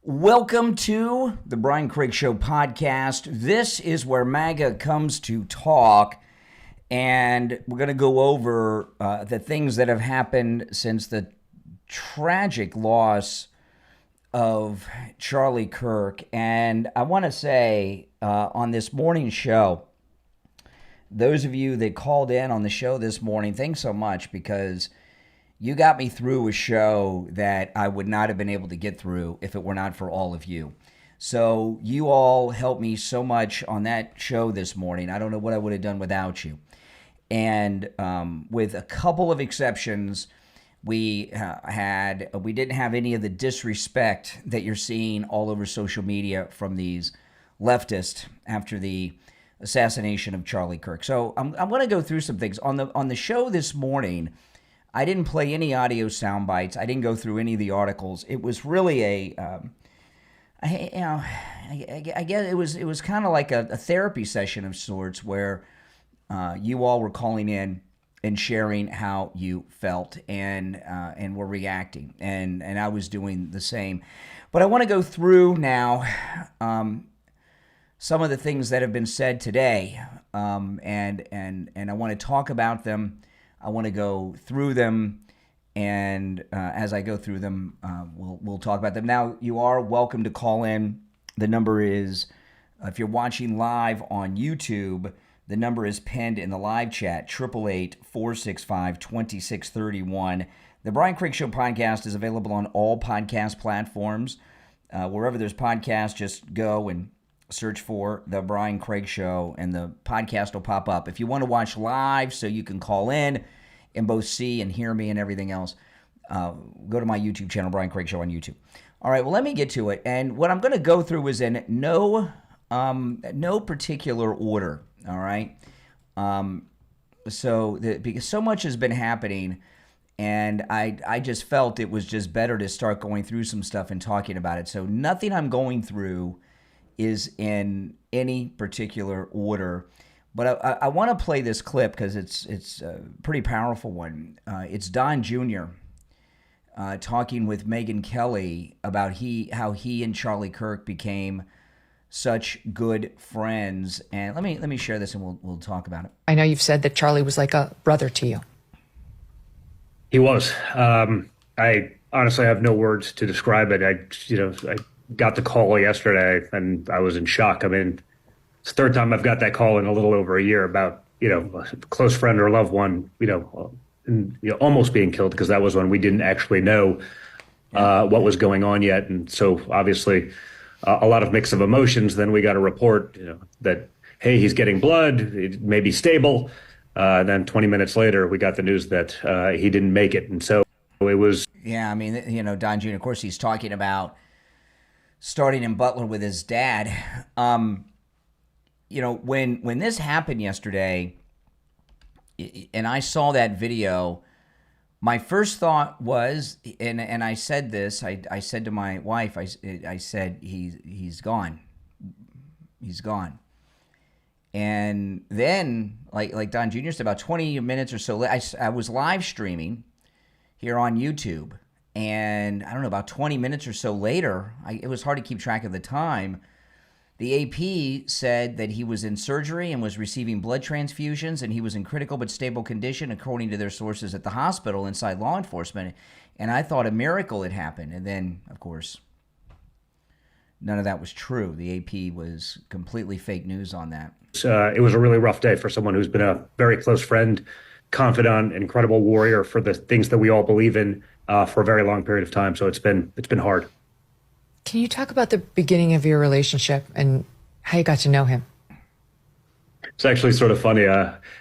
Welcome to the Brian Craig Show podcast. This is where MAGA comes to talk, and we're going to go over the things that have happened since the tragic loss of Charlie Kirk. And I want to say on this morning's show, those of you that called in on the show this morning, thanks so much, because you got me through a show that I would not have been able to get through if it were not for all of you. So you all helped me so much on that show this morning. I don't know what I would have done without you. And with a couple of exceptions, we didn't have any of the disrespect that you're seeing all over social media from these leftists after the assassination of Charlie Kirk. So I'm going to go through some things on the show this morning. I didn't play any audio sound bites. I didn't go through any of the articles. It was really I guess it was kind of like a therapy session of sorts where you all were calling in and sharing how you felt and were reacting, and I was doing the same. But I want to go through now some of the things that have been said today, and I want to talk about them. I want to go through them, and as I go through them, we'll talk about them. Now, you are welcome to call in. The number is, if you're watching live on YouTube, the number is pinned in the live chat, 888-465-2631. The Brian Craig Show podcast is available on all podcast platforms. Wherever there's podcasts, just go and search for The Brian Craig Show, and the podcast will pop up. If you want to watch live so you can call in and both see and hear me and everything else, go to my YouTube channel, Brian Craig Show on YouTube. All right, well, let me get to it. And what I'm going to go through is in no particular order, all right? Because so much has been happening, and I just felt it was just better to start going through some stuff and talking about it. So nothing I'm going through is in any particular order, but I want to play this clip because it's a pretty powerful one. It's Don Jr. Talking with Megyn Kelly about how he and Charlie Kirk became such good friends. And let me share this, and we'll talk about it. I know you've said that Charlie was like a brother to you. He was. I honestly have no words to describe it. I got the call yesterday and I was in shock. I mean, it's the third time I've got that call in a little over a year about, a close friend or loved one, almost being killed, because that was when we didn't actually know what was going on yet. And so obviously a lot of mix of emotions. Then we got a report, that, hey, he's getting blood, it may be stable. Then 20 minutes later, we got the news that he didn't make it. And so it was. Yeah, I mean, Don Jr., of course, he's talking about starting in Butler with his dad. When this happened yesterday, and I saw that video, my first thought was, and I said this, I said to my wife, I said, he's gone. He's gone. And then, like Don Jr. said, about 20 minutes or so, I was live streaming here on YouTube. And I don't know, about 20 minutes or so later, it was hard to keep track of the time, the AP said that he was in surgery and was receiving blood transfusions, and he was in critical but stable condition, according to their sources at the hospital inside law enforcement. And I thought a miracle had happened. And then, of course, none of that was true. The AP was completely fake news on that. It was a really rough day for someone who's been a very close friend, confidant, incredible warrior for the things that we all believe in for a very long period of time. So it's been hard. Can you talk about the beginning of your relationship and how you got to know him? It's actually sort of funny.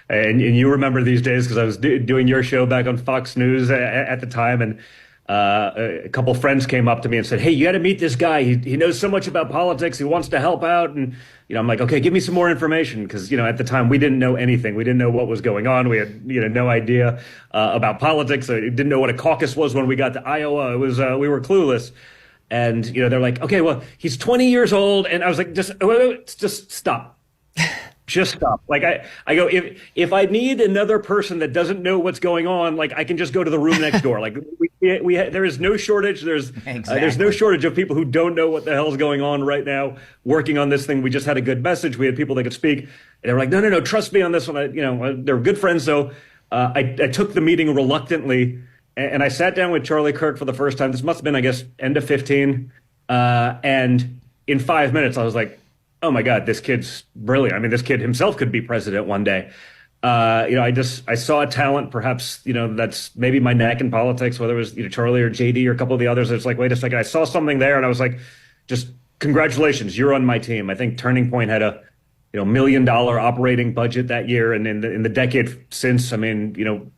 And you remember these days because I was doing your show back on Fox News at the time. And a couple friends came up to me and said, hey, you got to meet this guy. He knows so much about politics. He wants to help out. And, I'm like, okay, give me some more information. Because, at the time we didn't know anything. We didn't know what was going on. We had, no idea about politics. I didn't know what a caucus was when we got to Iowa. It was we were clueless. And, they're like, okay, well, he's 20 years old. And I was like, just stop. just stop. Like I go, if I need another person that doesn't know what's going on, like I can just go to the room next door. Like there is no shortage. There's no shortage of people who don't know what the hell's going on right now working on this thing. We just had a good message. We had people that could speak, and they were like, no, trust me on this one. They're good friends. So I took the meeting reluctantly, and I sat down with Charlie Kirk for the first time. This must have been, I guess, end of 15, and in 5 minutes, I was like, oh my God, this kid's brilliant. I mean, this kid himself could be president one day. I saw a talent, perhaps, that's maybe my neck in politics, whether it was, Charlie or JD or a couple of the others. It's like, wait a second, I saw something there, and I was like, just congratulations, you're on my team. I think Turning Point had a, $1 million operating budget that year, and in the decade since, I mean,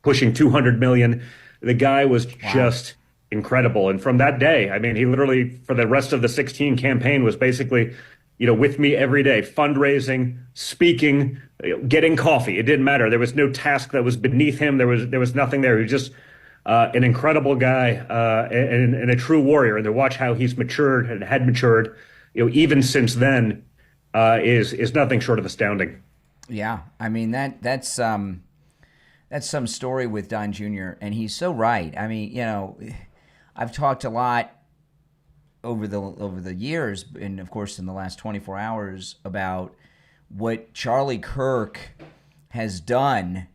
pushing 200 million. The guy was just incredible. And from that day, I mean, he literally, for the rest of the 16 campaign, was basically, with me every day, fundraising, speaking, getting coffee. It didn't matter. There was no task that was beneath him. There was nothing there. He was just an incredible guy and a true warrior. And to watch how he's matured and had matured, even since then, is nothing short of astounding. Yeah, I mean that's some story with Don Jr. and he's so right. I mean, I've talked a lot over the years, and of course in the last 24 hours, about what Charlie Kirk has done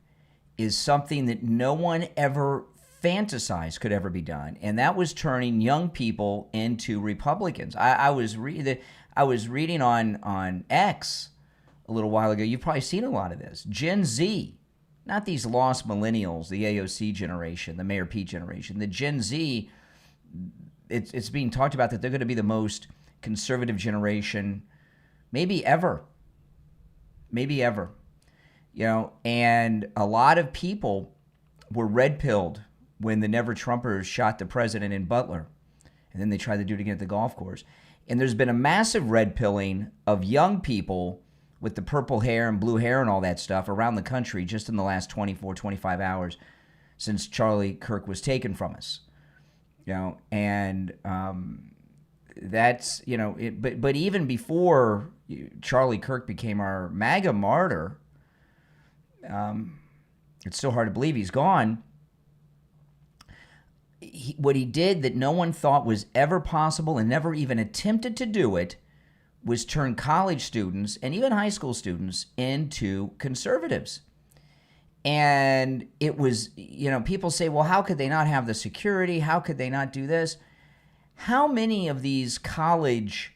is something that no one ever fantasized could ever be done, and that was turning young people into Republicans. I was reading on X a little while ago. You've probably seen a lot of this. Gen Z, not these lost millennials, the AOC generation, the Mayor Pete generation. The Gen Z, it's being talked about that they're going to be the most conservative generation maybe ever. And a lot of people were red-pilled when the Never-Trumpers shot the president in Butler, and then they tried to do it again at the golf course. And there's been a massive red-pilling of young people with the purple hair and blue hair and all that stuff around the country just in the last 24, 25 hours since Charlie Kirk was taken from us. And that's, but even before Charlie Kirk became our MAGA martyr, it's so hard to believe he's gone. What he did that no one thought was ever possible and never even attempted to do it was turn college students and even high school students into conservatives. And it was, people say, well, how could they not have the security? How could they not do this? How many of these college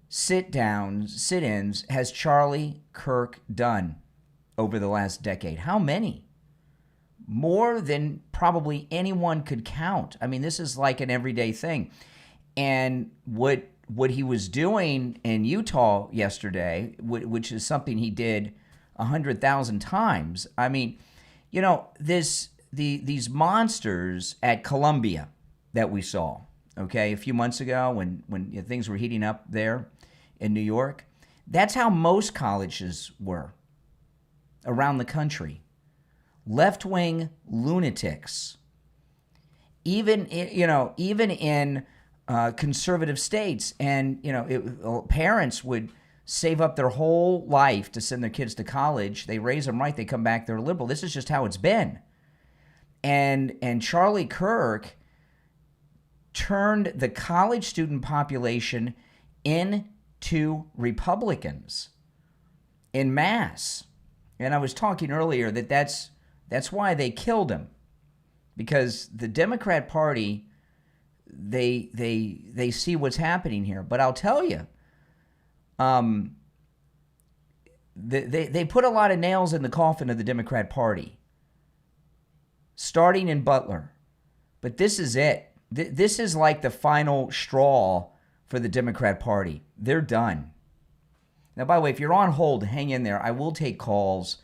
sit-ins has Charlie Kirk done over the last decade? How many? More than probably anyone could count. I mean, this is like an everyday thing. And what he was doing in Utah yesterday, which is something he did 100,000 times. I mean, these monsters at Columbia that we saw, okay, a few months ago when things were heating up there in New York, that's how most colleges were around the country. Left-wing lunatics, even in conservative states, and parents would save up their whole life to send their kids to college. They raise them right, they come back, they're liberal. This is just how it's been. And Charlie Kirk turned the college student population into Republicans en masse. And I was talking earlier that's why they killed him, because the Democrat Party, they see what's happening here. But I'll tell you, they put a lot of nails in the coffin of the Democrat Party, starting in Butler. But this is it. This is like the final straw for the Democrat Party. They're done. Now, by the way, if you're on hold, hang in there. I will take calls.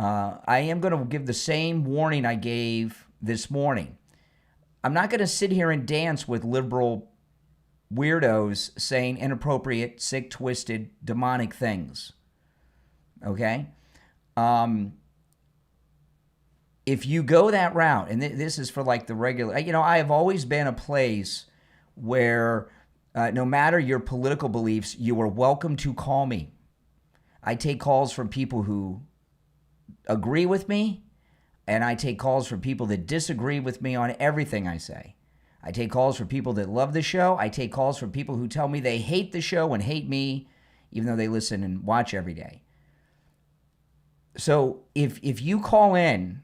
I am going to give the same warning I gave this morning. I'm not going to sit here and dance with liberal weirdos saying inappropriate, sick, twisted, demonic things. Okay? If you go that route, and this is for like the regular, I have always been a place where no matter your political beliefs, you are welcome to call me. I take calls from people who agree with me, and I take calls from people that disagree with me on everything I say. I take calls from people that love the show. I take calls from people who tell me they hate the show and hate me, even though they listen and watch every day. So if you call in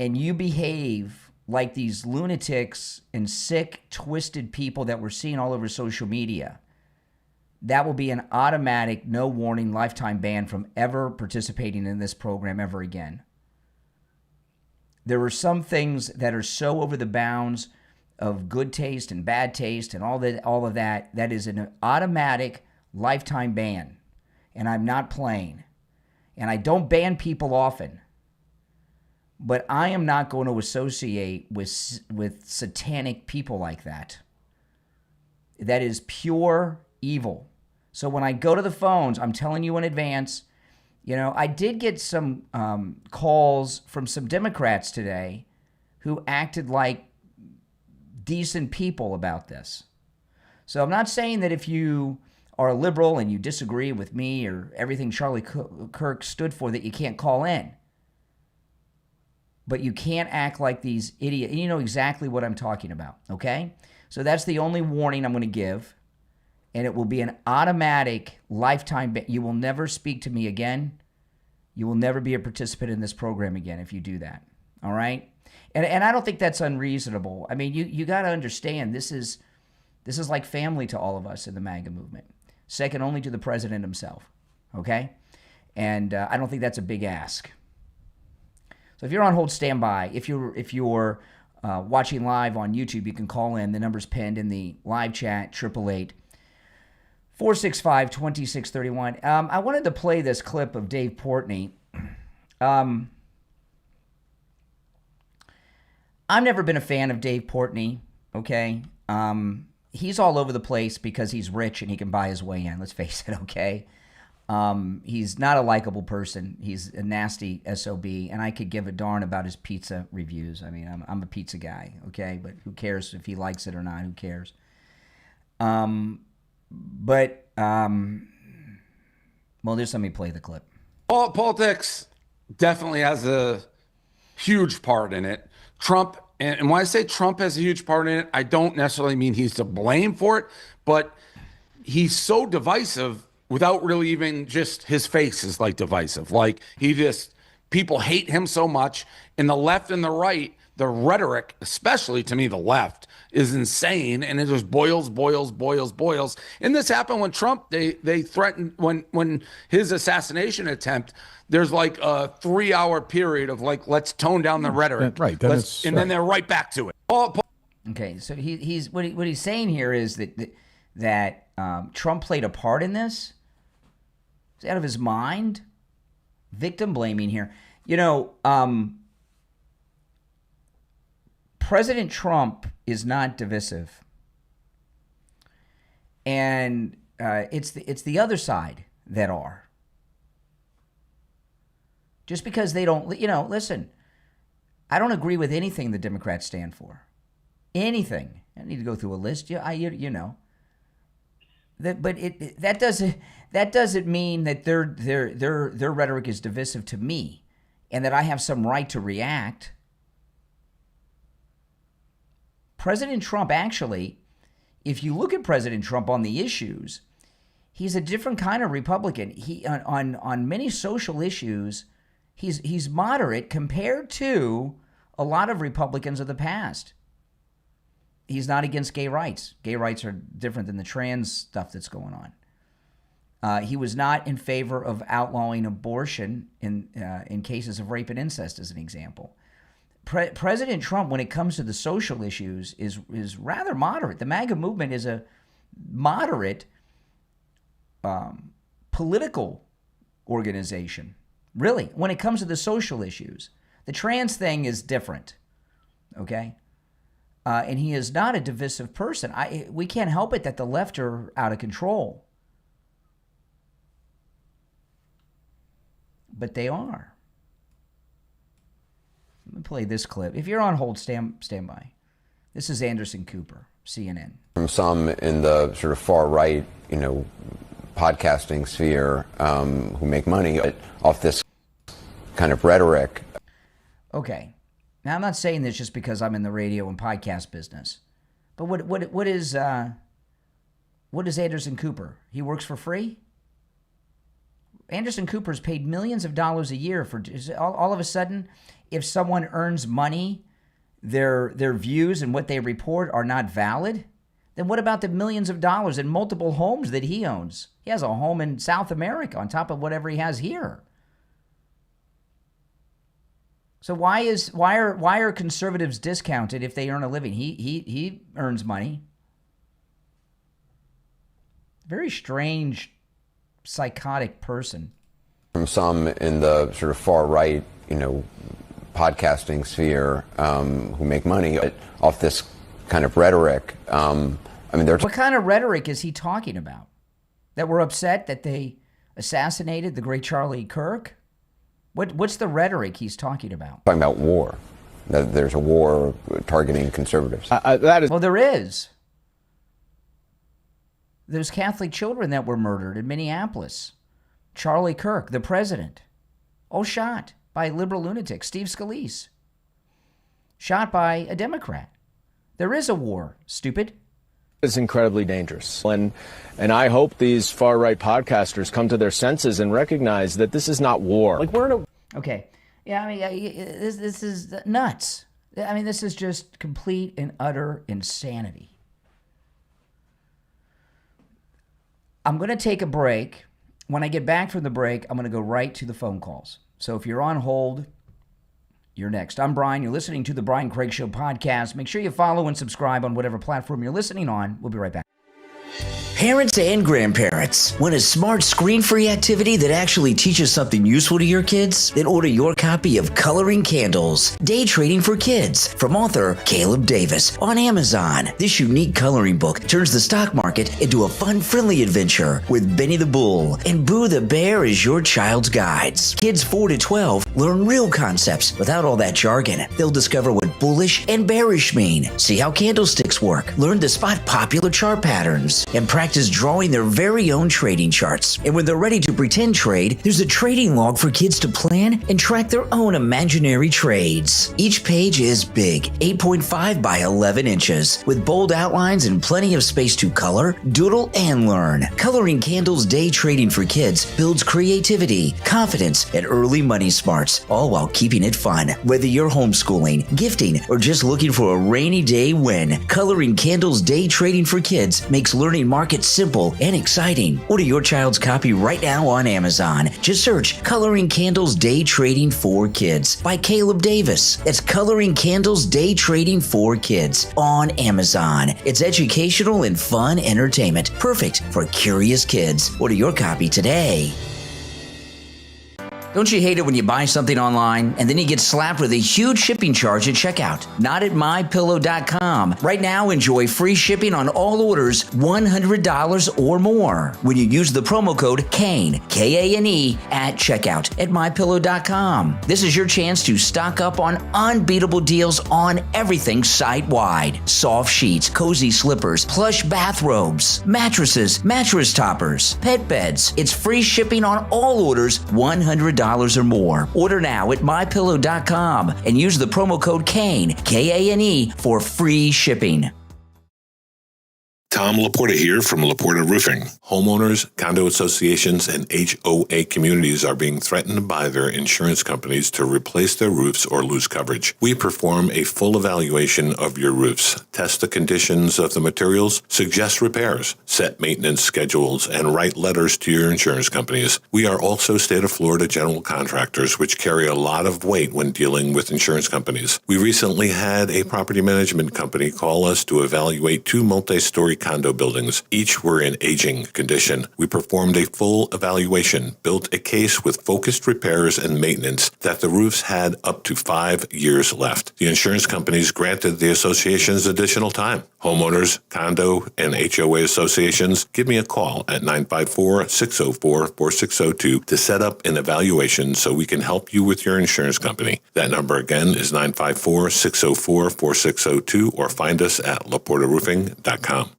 and you behave like these lunatics and sick, twisted people that we're seeing all over social media, that will be an automatic, no warning, lifetime ban from ever participating in this program ever again. There are some things that are so over the bounds of good taste and bad taste and all of that, that is an automatic lifetime ban. And I'm not playing. And I don't ban people often. But I am not going to associate with satanic people like that. That is pure evil. So when I go to the phones, I'm telling you in advance, I did get some calls from some Democrats today who acted like decent people about this. So I'm not saying that if you are a liberal and you disagree with me or everything Charlie Kirk stood for, that you can't call in. But you can't act like these idiots. You know exactly what I'm talking about, okay? So that's the only warning I'm going to give. And it will be an automatic lifetime ban. You will never speak to me again. You will never be a participant in this program again if you do that, all right? And I don't think that's unreasonable. I mean, you got to understand, this is like family to all of us in the MAGA movement, second only to the president himself, okay? And I don't think that's a big ask. So if you're on hold, stand by. If you're watching live on YouTube, you can call in. The number's pinned in the live chat, 888-465-2631. I wanted to play this clip of Dave Portnoy. I've never been a fan of Dave Portnoy, okay? He's all over the place because he's rich and he can buy his way in, let's face it, okay? He's not a likable person. He's a nasty SOB, and I could give a darn about his pizza reviews. I mean, I'm a pizza guy, okay? But who cares if he likes it or not? Who cares? Well, just let me play the clip. Politics definitely has a huge part in it. Trump, and when I say Trump has a huge part in it, I don't necessarily mean he's to blame for it, but he's so divisive without really even just his face is like divisive. Like people hate him so much. In the left and the right, the rhetoric, especially to me, the left, is insane, and it just boils. And this happened when Trump, they threatened, when his assassination attempt, there's like a 3-hour period of like, let's tone down the rhetoric. Right. Then they're right back to it. Okay, so he's what he's saying here is that Trump played a part in this. He's out of his mind. Victim blaming here. President Trump is not divisive, and it's the other side that are. Just because they don't, listen, I don't agree with anything the Democrats stand for. Anything. I don't need to go through a list. That doesn't mean that their rhetoric is divisive to me, and that I have some right to react. President Trump, actually, if you look at President Trump on the issues, he's a different kind of Republican. He on many social issues, he's moderate compared to a lot of Republicans of the past. He's not against gay rights. Gay rights are different than the trans stuff that's going on. He was not in favor of outlawing abortion in cases of rape and incest, as an example. President Trump, when it comes to the social issues, is rather moderate. The MAGA movement is a moderate political organization, really, when it comes to the social issues. The trans thing is different, okay? And he is not a divisive person. We can't help it that the left are out of control. But they are. Let me play this clip. If you're on hold, stand by. This is Anderson Cooper, CNN. From some in the sort of far right, podcasting sphere who make money off this kind of rhetoric. Okay. Now, I'm not saying this just because I'm in the radio and podcast business, but what is Anderson Cooper? He works for free? Anderson Cooper's paid millions of dollars a year for all of a sudden, if someone earns money, their views and what they report are not valid, then what about the millions of dollars in multiple homes that he owns? He has a home in South America on top of whatever he has here. So why are conservatives discounted if they earn a living? He earns money. Very strange, psychotic person. From some in the sort of far right, podcasting sphere who make money off this kind of rhetoric. What kind of rhetoric is he talking about? That we're upset that they assassinated the great Charlie Kirk? What's the rhetoric he's talking about? Talking about war. That there's a war targeting conservatives. Well, there is. There's Catholic children that were murdered in Minneapolis. Charlie Kirk, the president, shot by a liberal lunatic, Steve Scalise. Shot by a Democrat. There is a war, stupid. It's incredibly dangerous. And I hope these far-right podcasters come to their senses and recognize that this is not war. Okay. Yeah, this is nuts. This is just complete and utter insanity. I'm going to take a break. When I get back from the break, I'm going to go right to the phone calls. So if you're on hold, you're next. I'm Brian. You're listening to the Brian Craig Show podcast. Make sure you follow and subscribe on whatever platform you're listening on. We'll be right back. Parents and grandparents, want a smart screen-free activity that actually teaches something useful to your kids? Then order your copy of Coloring Candles, Day Trading for Kids, from author Caleb Davis on Amazon. This unique coloring book turns the stock market into a fun-friendly adventure with Benny the Bull and Boo the Bear as your child's guides. Kids 4 to 12 learn real concepts without all that jargon. They'll discover what bullish and bearish mean, see how candlesticks work, learn to spot popular chart patterns, and practice drawing their very own trading charts. And when they're ready to pretend trade, there's a trading log for kids to plan and track their own imaginary trades. Each page is big, 8.5 by 11 inches, with bold outlines and plenty of space to color, doodle, and learn. Coloring Candles Day Trading for Kids builds creativity, confidence, and early money smarts, all while keeping it fun. Whether you're homeschooling, gifting, or just looking for a rainy day win, Coloring Candles Day Trading for Kids makes learning markets simple and exciting. Order your child's copy right now on Amazon. Just search Coloring Candles Day Trading for Kids by Caleb Davis. That's Coloring Candles Day Trading for Kids on Amazon. It's educational and fun entertainment, perfect for curious kids. Order your copy today. Don't you hate it when you buy something online and then you get slapped with a huge shipping charge at checkout? Not at MyPillow.com. Right now, enjoy free shipping on all orders $100 or more when you use the promo code KANE, K-A-N-E, at checkout at MyPillow.com. This is your chance to stock up on unbeatable deals on everything site-wide. Soft sheets, cozy slippers, plush bathrobes, mattresses, mattress toppers, pet beds. It's free shipping on all orders $100 or more. Order now at MyPillow.com and use the promo code KANE, K-A-N-E, for free shipping. Tom Laporta here from Laporta Roofing. Homeowners, condo associations, and HOA communities are being threatened by their insurance companies to replace their roofs or lose coverage. We perform a full evaluation of your roofs, test the conditions of the materials, suggest repairs, set maintenance schedules, and write letters to your insurance companies. We are also state of Florida general contractors, which carry a lot of weight when dealing with insurance companies. We recently had a property management company call us to evaluate 2 multi-story condo buildings. Each were in aging condition. We performed a full evaluation, built a case with focused repairs and maintenance that the roofs had up to 5 years left. The insurance companies granted the associations additional time. Homeowners, condo, and HOA associations, give me a call at 954-604-4602 to set up an evaluation so we can help you with your insurance company. That number again is 954-604-4602 or find us at laportaroofing.com.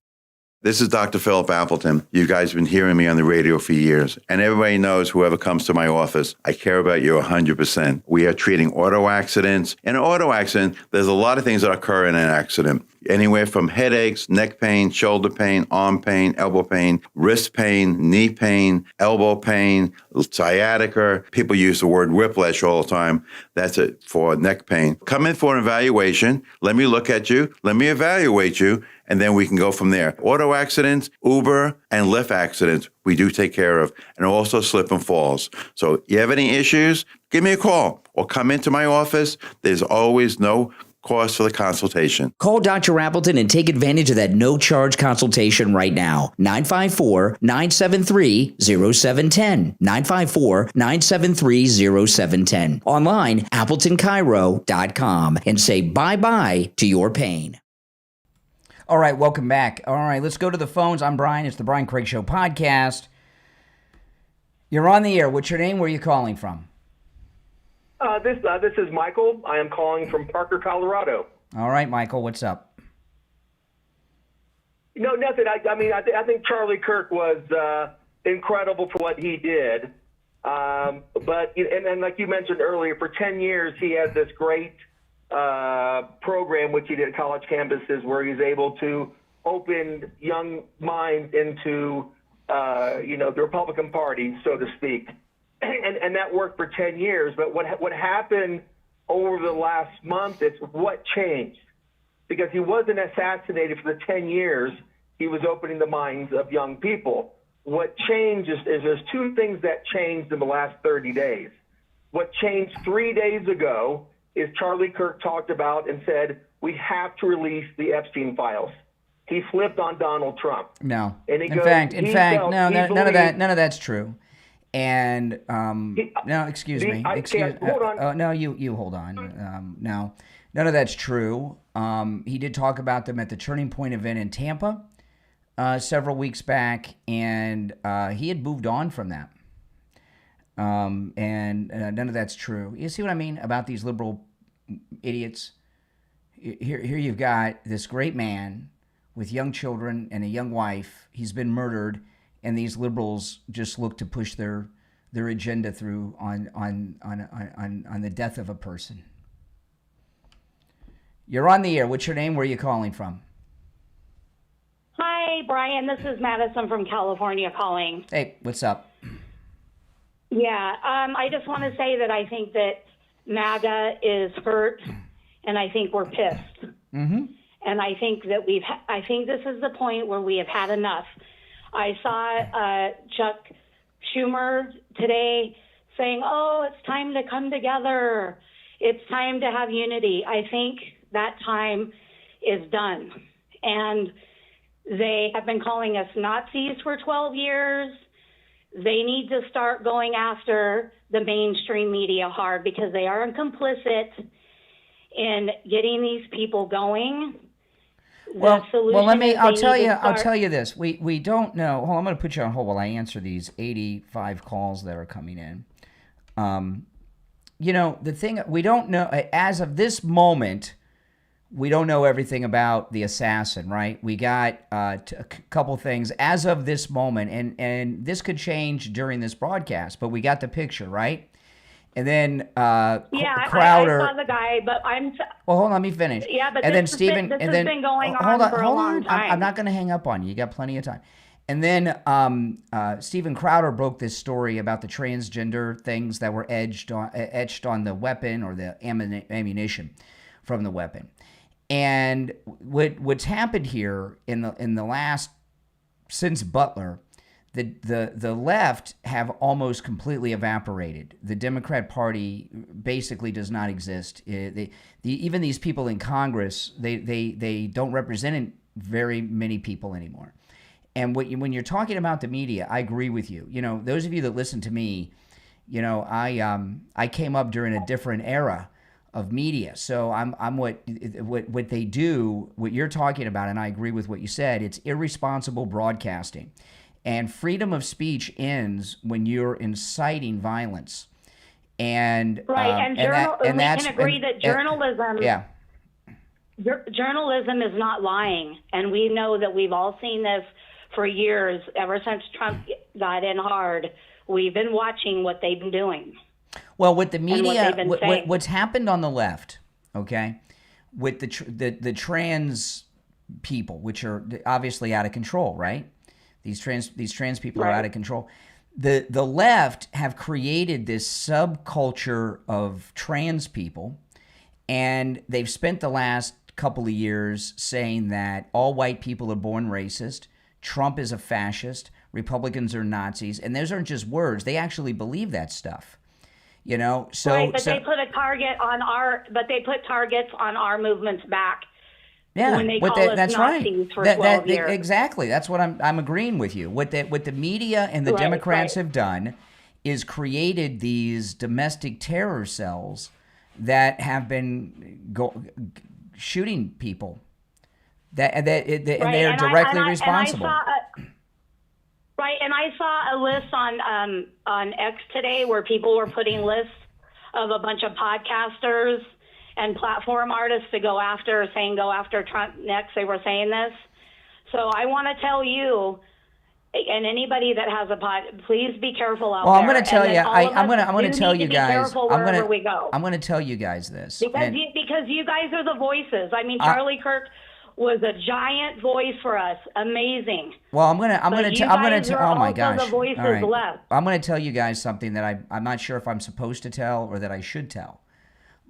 This is Dr. Philip Appleton. You guys have been hearing me on the radio for years, and everybody knows whoever comes to my office, I care about you 100%. We are treating auto accidents. In an auto accident, there's a lot of things that occur in an accident. Anywhere from headaches, neck pain, shoulder pain, arm pain, elbow pain, wrist pain, knee pain, elbow pain, sciatica. People use the word whiplash all the time. That's it for neck pain. Come in for an evaluation. Let me look at you. Let me evaluate you. And then we can go from there. Auto accidents, Uber, and Lyft accidents, we do take care of, and also slip and falls. So you have any issues, give me a call or come into my office. There's always no cost for the consultation. Call Dr. Appleton and take advantage of that no-charge consultation right now. 954-973-0710. 954-973-0710. Online, AppletonChiro.com, and say bye-bye to your pain. All right, welcome back. All right, let's go to the phones. I'm Brian. It's the Brian Craig Show podcast. You're on the air. What's your name? Where are you calling from? This is Michael. I am calling from Parker, Colorado. All right, Michael, what's up? No, nothing. I think Charlie Kirk was incredible for what he did. But like you mentioned earlier, for 10 years he had this great program which he did at college campuses where he's able to open young minds into the Republican Party, so to speak. And that worked for 10 years. But what happened over the last month, it's what changed. Because he wasn't assassinated for the 10 years he was opening the minds of young people. What changed is there's two things that changed in the last 30 days. What changed 3 days ago is Charlie Kirk talked about and said, we have to release the Epstein files. He flipped on Donald Trump. No. And he in fact, no, none of that's true. And no, excuse me. Hold on. No, you hold on. No, none of that's true. He did talk about them at the Turning Point event in Tampa several weeks back, and he had moved on from that. And none of that's true. You see what I mean about these liberal idiots? Here you've got this great man with young children and a young wife. He's been murdered. And these liberals just look to push their agenda through on the death of a person. You're on the air. What's your name? Where are you calling from? Hi, Brian. This is Madison from California calling. Hey, what's up? Yeah, I just want to say that I think that MAGA is hurt, and I think we're pissed. Mm-hmm. And I think that I think this is the point where we have had enough. I saw Chuck Schumer today saying, oh, it's time to come together. It's time to have unity. I think that time is done. And they have been calling us Nazis for 12 years. They need to start going after the mainstream media hard because they are complicit in getting these people going. Well, I'll tell you this. We don't know. Hold on, I'm going to put you on hold while I answer these 85 calls that are coming in. The thing, we don't know, as of this moment, we don't know everything about the assassin, right? We got a couple things as of this moment, and this could change during this broadcast, but we got the picture, right? And then Crowder. I saw the guy, but Well, hold on, let me finish. Yeah, but and this then Stephen, has and then been going on for a long time. I'm not going to hang up on you. You got plenty of time. And then Stephen Crowder broke this story about the transgender things that were etched on the weapon or the ammunition from the weapon. And what's happened here in the last since Butler. The left have almost completely evaporated. The Democrat Party basically does not exist. Even these people in Congress, they don't represent very many people anymore. And when you're talking about the media, I agree with you. Those of you that listen to me, I came up during a different era of media. So I'm what they do, what you're talking about, and I agree with what you said. It's irresponsible broadcasting. And freedom of speech ends when you're inciting violence. And right, we can agree that journalism. Yeah. journalism is not lying, and we know that we've all seen this for years. Ever since Trump got in hard, we've been watching what they've been doing. Well, with the media, what's happened on the left, okay, with the trans people, which are obviously out of control, right? These trans people are out of control. The left have created this subculture of trans people, and they've spent the last couple of years saying that all white people are born racist, Trump is a fascist, Republicans are Nazis, and those aren't just words. They actually believe that stuff. You know, they put a target on they put targets on our movement's back. Yeah, when they call us that's Nazis right. for 12 years. Exactly. That's what I'm agreeing with you. What the media and the Democrats have done is created these domestic terror cells that have been shooting people. And they are directly responsible. And I saw a list on X today where people were putting lists of a bunch of podcasters and platform artists to go after Trump next. They were saying this. So I want to tell you, and anybody that has a pod, please be careful out there. Well, I'm going to tell you. I'm going to tell you guys. I'm going to tell you guys this because you guys are the voices. I mean, Charlie Kirk was a giant voice for us. Amazing. Well, I'm gonna oh my gosh. The voices all right. left. I'm gonna tell you guys something that I'm not sure if I'm supposed to tell or that I should tell.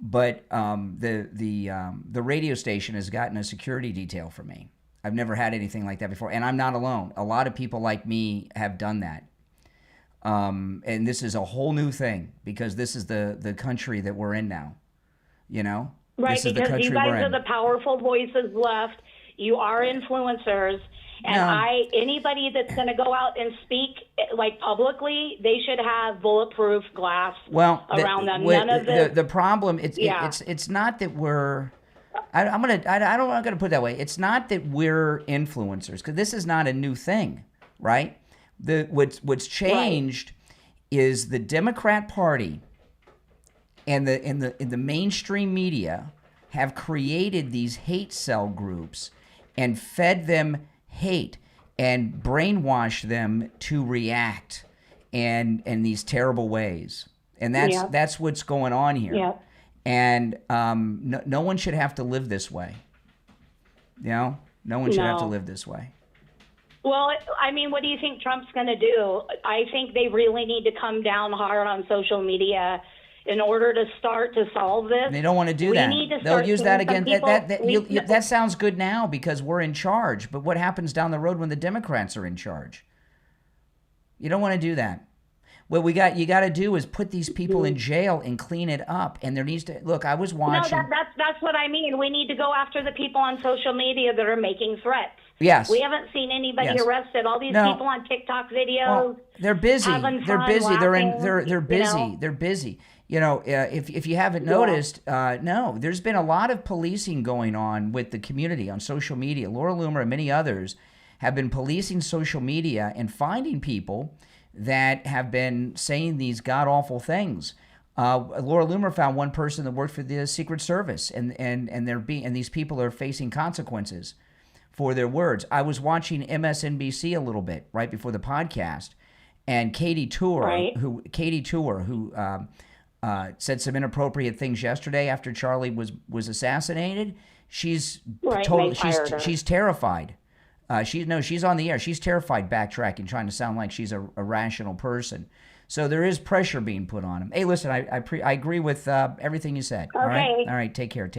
But the radio station has gotten a security detail for me. I've never had anything like that before, and I'm not alone. A lot of people like me have done that. And this is a whole new thing because this is the country that we're in now. You know? Right, because you guys are the powerful voices left. You are influencers. And anybody that's going to go out and speak like publicly, they should have bulletproof glass around them. None of this. The problem it's not that we're I'm not gonna put it that way. It's not that we're influencers because this is not a new thing, right? What's changed is the Democrat Party and the mainstream media have created these hate cell groups and fed them hate and brainwashed them to react in these terrible ways. And that's what's going on here. Yeah. And no one should have to live this way. You know, no one should have to live this way. Well, I mean, what do you think Trump's going to do? I think they really need to come down hard on social media in order to start to solve this. They don't want to do that. They'll use that again. That sounds good now because we're in charge. But what happens down the road when the Democrats are in charge? You don't want to do that. What you got to do is put these people in jail and clean it up. And there needs to look. I was watching. No, that's what I mean. We need to go after the people on social media that are making threats. Yes. We haven't seen anybody arrested. All these people on TikTok videos. Well, they're busy. They're busy. Laughing, they're busy. They're busy. You know, if you haven't noticed, no, there's been a lot of policing going on with the community on social media. Laura Loomer and many others have been policing social media and finding people that have been saying these god-awful things. Laura Loomer found one person that worked for the Secret Service, and these people are facing consequences for their words. I was watching MSNBC a little bit right before the podcast, and Katie Tour, who said some inappropriate things yesterday after Charlie was assassinated. She's she's terrified. She's on the air. She's terrified, backtracking, trying to sound like she's a rational person. So there is pressure being put on him. Hey, listen, I agree with everything you said. Okay. All right. Take care.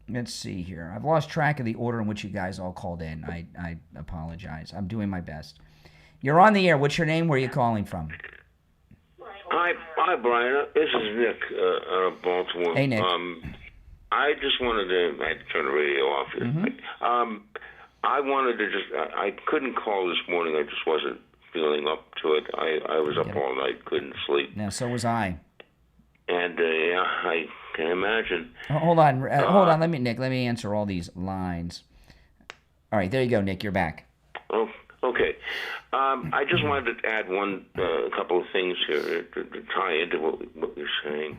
Let's see here. I've lost track of the order in which you guys all called in. I apologize. I'm doing my best. You're on the air. What's your name? Where are you calling from? Hi, Brian. This is Nick out of Baltimore. Hey, Nick. I just wanted to. I had to turn the radio off here. Mm-hmm. I wanted to I couldn't call this morning. I just wasn't feeling up to it. I was up all night, couldn't sleep. Yeah, so was I. And I can imagine. Hold on. Let me answer all these lines. All right, there you go, Nick. You're back. Oh, okay. I just wanted to add a couple of things here to tie into what you're saying.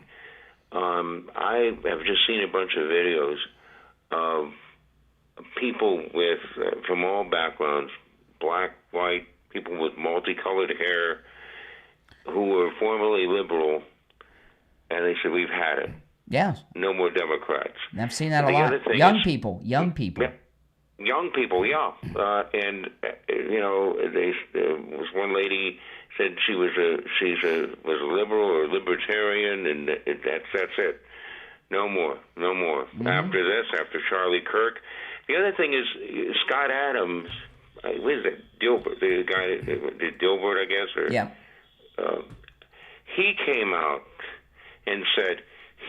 I have just seen a bunch of videos of people with from all backgrounds, black, white, people with multicolored hair, who were formerly liberal, and they said, we've had it. Yeah. No more Democrats. I've seen that a lot. Young people. Young people, yeah. And there was one lady said she's a liberal or libertarian, and that's it. No more. Mm-hmm. After Charlie Kirk. The other thing is Scott Adams. What is that? Dilbert, the guy, Dilbert, I guess. Or, yeah. He came out and said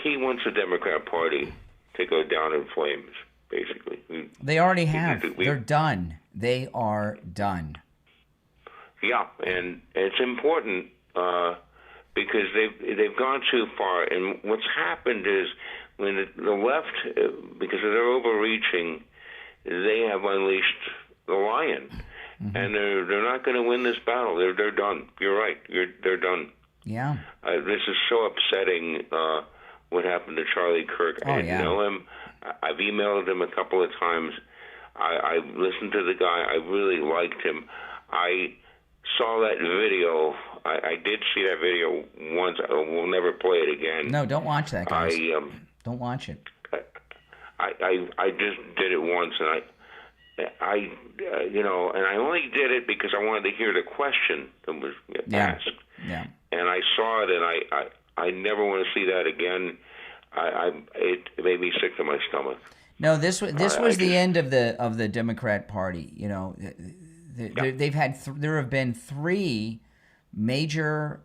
he wants the Democrat Party to go down in flames, basically. They already have. They're done. They are done. Yeah, and it's important because they've gone too far. And what's happened is when the left, because of their overreaching, they have unleashed the lion, and they're not going to win this battle. They're done. You're right. They're done. Yeah. This is so upsetting. What happened to Charlie Kirk? I didn't know him. I've emailed him a couple of times. I listened to the guy. I really liked him. I saw that video. I did see that video once. We'll never play it again. No, don't watch that, guys. Don't watch it. I just did it once, and and I only did it because I wanted to hear the question that was asked. Yeah. And I saw it, and I never want to see that again. It made me sick to my stomach. No, this was the end of the Democrat Party. You know, there have been 3 major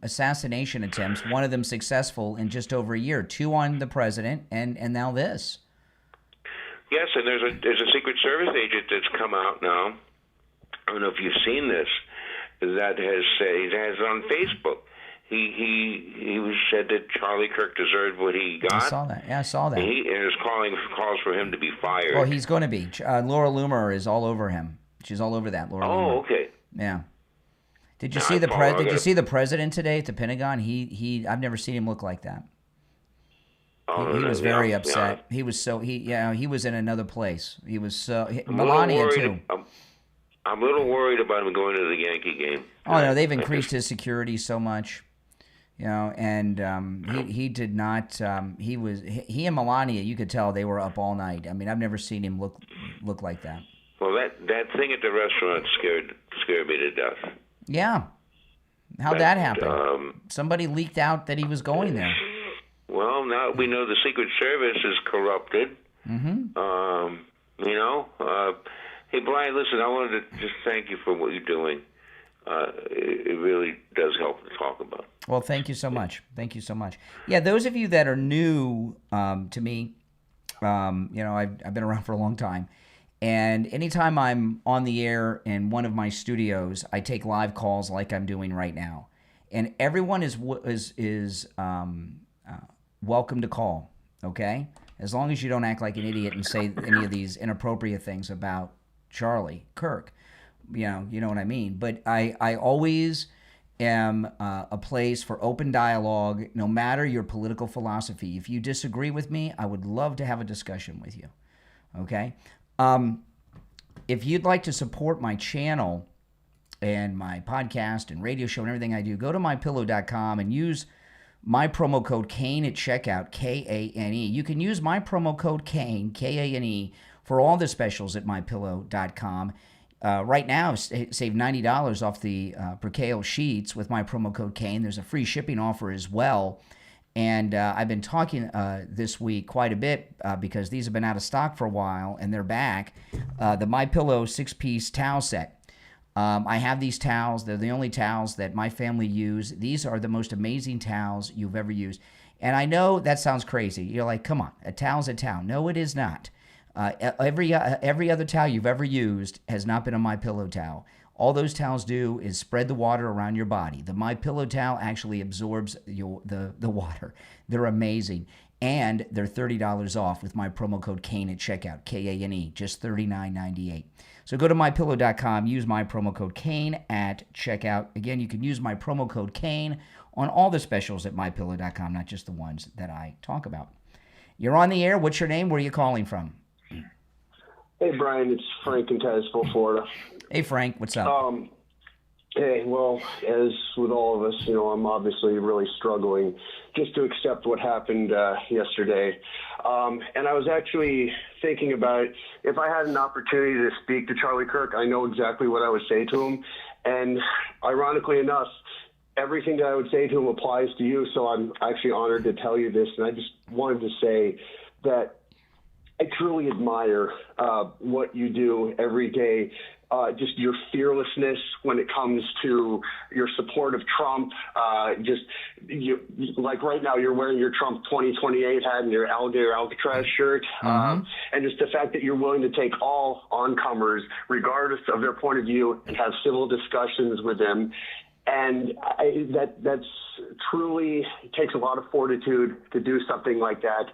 assassination attempts. One of them successful in just over a year. 2 on the president, and now this. Yes, and there's a Secret Service agent that's come out now. I don't know if you've seen this. That has it on Facebook. He said that Charlie Kirk deserved what he got. I saw that. Yeah, I saw that. And is calls for him to be fired. Well, he's going to be. Laura Loomer is all over him. She's all over that. Laura Loomer. Oh, okay. Yeah. Did you see Did you see the president today at the Pentagon? I've never seen him look like that. He was very upset. Yeah. He was he was in another place. He was Melania too. I'm a little worried about him going to the Yankee game. Oh no, they've increased his security so much, and he did not. He and Melania, you could tell they were up all night. I mean, I've never seen him look like that. Well, that thing at the restaurant scared me to death. Yeah, how'd that happen? Somebody leaked out that he was going there. Well, now we know the Secret Service is corrupted. Mm-hmm. Hey, Brian, listen, I wanted to just thank you for what you're doing. It really does help to talk about. Well, thank you so much. Thank you so much. Yeah, those of you that are new to me, I've been around for a long time. And anytime I'm on the air in one of my studios, I take live calls like I'm doing right now. And everyone is welcome to call, okay? As long as you don't act like an idiot and say any of these inappropriate things about Charlie Kirk. You know what I mean? But I always am a place for open dialogue, no matter your political philosophy. If you disagree with me, I would love to have a discussion with you, okay? If you'd like to support my channel and my podcast and radio show and everything I do, go to mypillow.com and use my promo code KANE at checkout, K-A-N-E. You can use my promo code KANE, K-A-N-E, for all the specials at mypillow.com. Right now, save $90 off the percale sheets with my promo code KANE. There's a free shipping offer as well. And I've been talking this week quite a bit because these have been out of stock for a while, and they're back. The MyPillow 6-piece towel set. I have these towels. They're the only towels that my family use. These are the most amazing towels you've ever used. And I know that sounds crazy. You're like, come on, a towel's a towel. No, it is not. Every other towel you've ever used has not been a MyPillow towel. All those towels do is spread the water around your body. The MyPillow towel actually absorbs the water. They're amazing. And they're $30 off with my promo code KANE at checkout, K-A-N-E, just $39.98. So go to mypillow.com, use my promo code KANE at checkout. Again, you can use my promo code KANE on all the specials at MyPillow.com, not just the ones that I talk about. You're on the air. What's your name? Where are you calling from? Hey, Brian. It's Frank in Titusville, Florida. Hey, Frank. What's up? Hey, well, as with all of us, I'm obviously really struggling just to accept what happened yesterday. And I was actually thinking about if I had an opportunity to speak to Charlie Kirk, I know exactly what I would say to him. And ironically enough, everything that I would say to him applies to you. So I'm actually honored to tell you this. And I just wanted to say that I truly admire what you do every day. Just your fearlessness when it comes to your support of Trump. Like right now, you're wearing your Trump 2028 hat and your alligator Alcatraz shirt. And just the fact that you're willing to take all oncomers, regardless of their point of view, and have civil discussions with them. And that's truly takes a lot of fortitude to do something like that.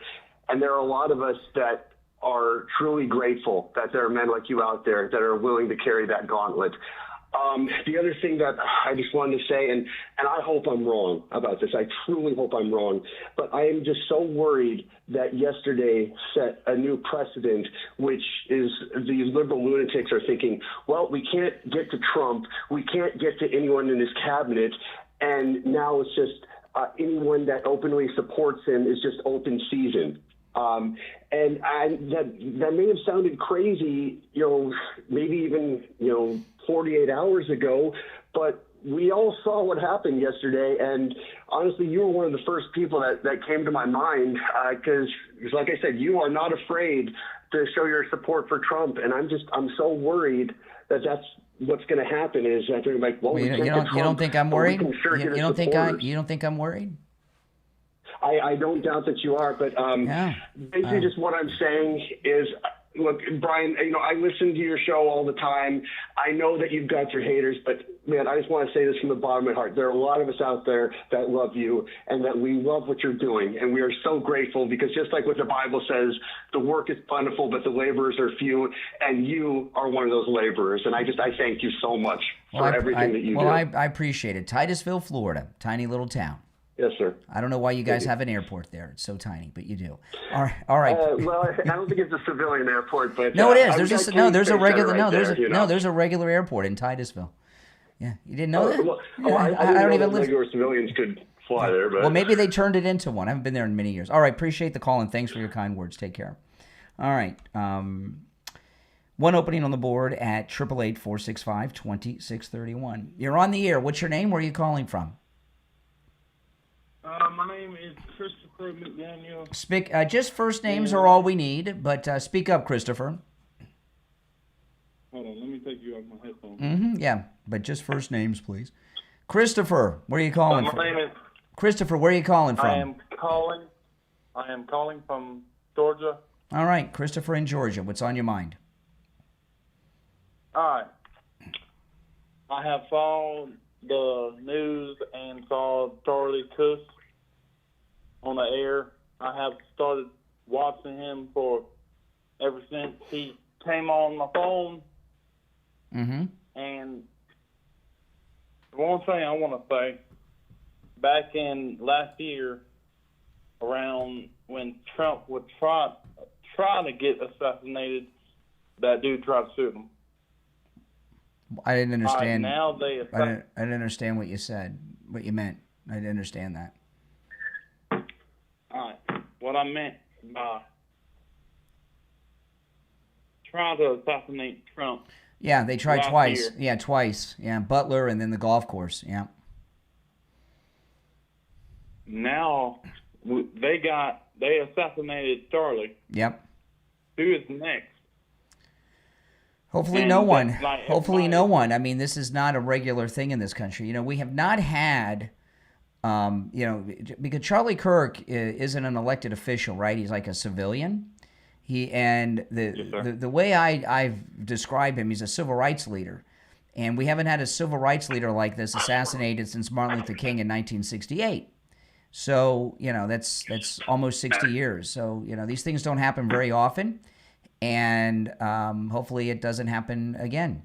And there are a lot of us that are truly grateful that there are men like you out there that are willing to carry that gauntlet. The other thing that I just wanted to say, and I hope I'm wrong about this, I truly hope I'm wrong, but I am just so worried that yesterday set a new precedent, which is these liberal lunatics are thinking, well, we can't get to Trump, we can't get to anyone in his cabinet, and now it's just anyone that openly supports him is just open season. And that may have sounded crazy, maybe even, 48 hours ago, but we all saw what happened yesterday. And honestly, you were one of the first people that came to my mind, because like I said, you are not afraid to show your support for Trump. And I'm so worried that that's what's going to happen is that they're like, well, you don't think I'm worried? You don't think I'm worried? I don't doubt that you are, but basically just what I'm saying is, look, Brian, I listen to your show all the time. I know that you've got your haters, but man, I just want to say this from the bottom of my heart. There are a lot of us out there that love you and that we love what you're doing. And we are so grateful because just like what the Bible says, the work is plentiful, but the laborers are few. And you are one of those laborers. And I thank you so much for everything that you do. Well, I appreciate it. Titusville, Florida, tiny little town. Yes, sir. I don't know why you guys have an airport there. It's so tiny, but you do. All right. Well, I don't think it's a civilian airport, but no, it is. There's a regular airport in Titusville. Yeah, you didn't know that? I don't even know regular civilians could fly there. But well, maybe they turned it into one. I haven't been there in many years. All right, appreciate the call and thanks for your kind words. Take care. All right. One opening on the board at 888-465-2631. You're on the air. What's your name? Where are you calling from? My name is Christopher McDaniel. Just first names are all we need, but speak up, Christopher. Hold on, let me take you off my headphones. Yeah, but just first names, please. Christopher, where are you calling from? My name is Christopher, where are you calling from? I am calling from Georgia. All right, Christopher in Georgia. What's on your mind? All right. I have followed the news and saw Charlie Kirk on the air. I have started watching him ever since he came on my phone. And one thing I want to say, back in last year, around when Trump would try to get assassinated, that dude tried to shoot him. I didn't understand. Now I didn't understand what you said, what you meant. I didn't understand that. All right. What I meant by trying to assassinate Trump. Yeah, they tried twice. Year. Yeah, twice. Yeah, Butler and then the golf course. Yeah. Now they assassinated Charlie. Yep. Who is next? Hopefully no one. Hopefully no one. I mean, this is not a regular thing in this country. We have not had, because Charlie Kirk isn't an elected official, right? He's like a civilian. The way I've described him, he's a civil rights leader. And we haven't had a civil rights leader like this assassinated since Martin Luther King in 1968. So, that's almost 60 years. So, these things don't happen very often. And hopefully it doesn't happen again,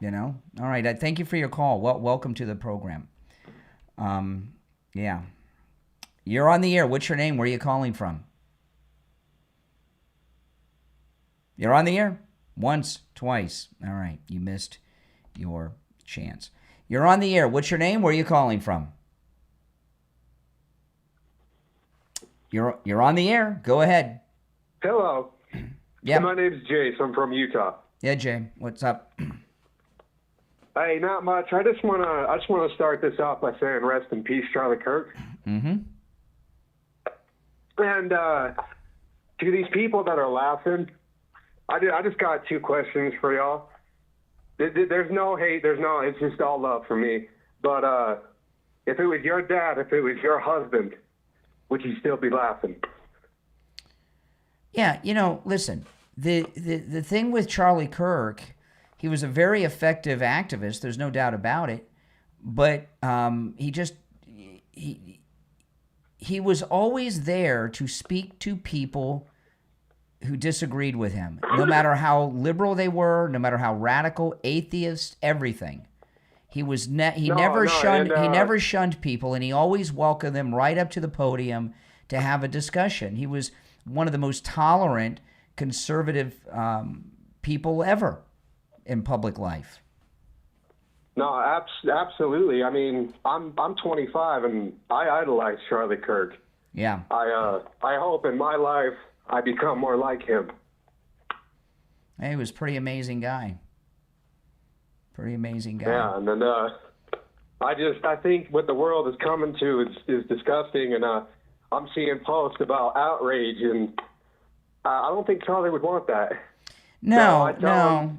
All right, thank you for your call. Welcome to the program. Yeah. You're on the air. What's your name? Where are you calling from? You're on the air? Once, twice. All right. You missed your chance. You're on the air. What's your name? Where are you calling from? You're on the air. Go ahead. Hello. Yeah. My name's Jace. I'm from Utah. Yeah, Jay. What's up? Hey, not much. I just wanna start this off by saying rest in peace, Charlie Kirk. Mm-hmm. And to these people that are laughing, I just got two questions for y'all. There's no hate. It's just all love for me. But if it was your dad, if it was your husband, would you still be laughing? Yeah, listen, the thing with Charlie Kirk, he was a very effective activist. There's no doubt about it. But he was always there to speak to people who disagreed with him, no matter how liberal they were, no matter how radical, atheist, everything. He never shunned people, and he always welcomed them right up to the podium to have a discussion. He was one of the most tolerant, conservative people ever in public life. No, absolutely. I mean, I'm 25 and I idolize Charlie Kirk. Yeah. I hope in my life I become more like him. He was a pretty amazing guy. Pretty amazing guy. Yeah, and then I think what the world is coming to is disgusting, and I'm seeing posts about outrage, and I don't think Charlie would want that. No, he would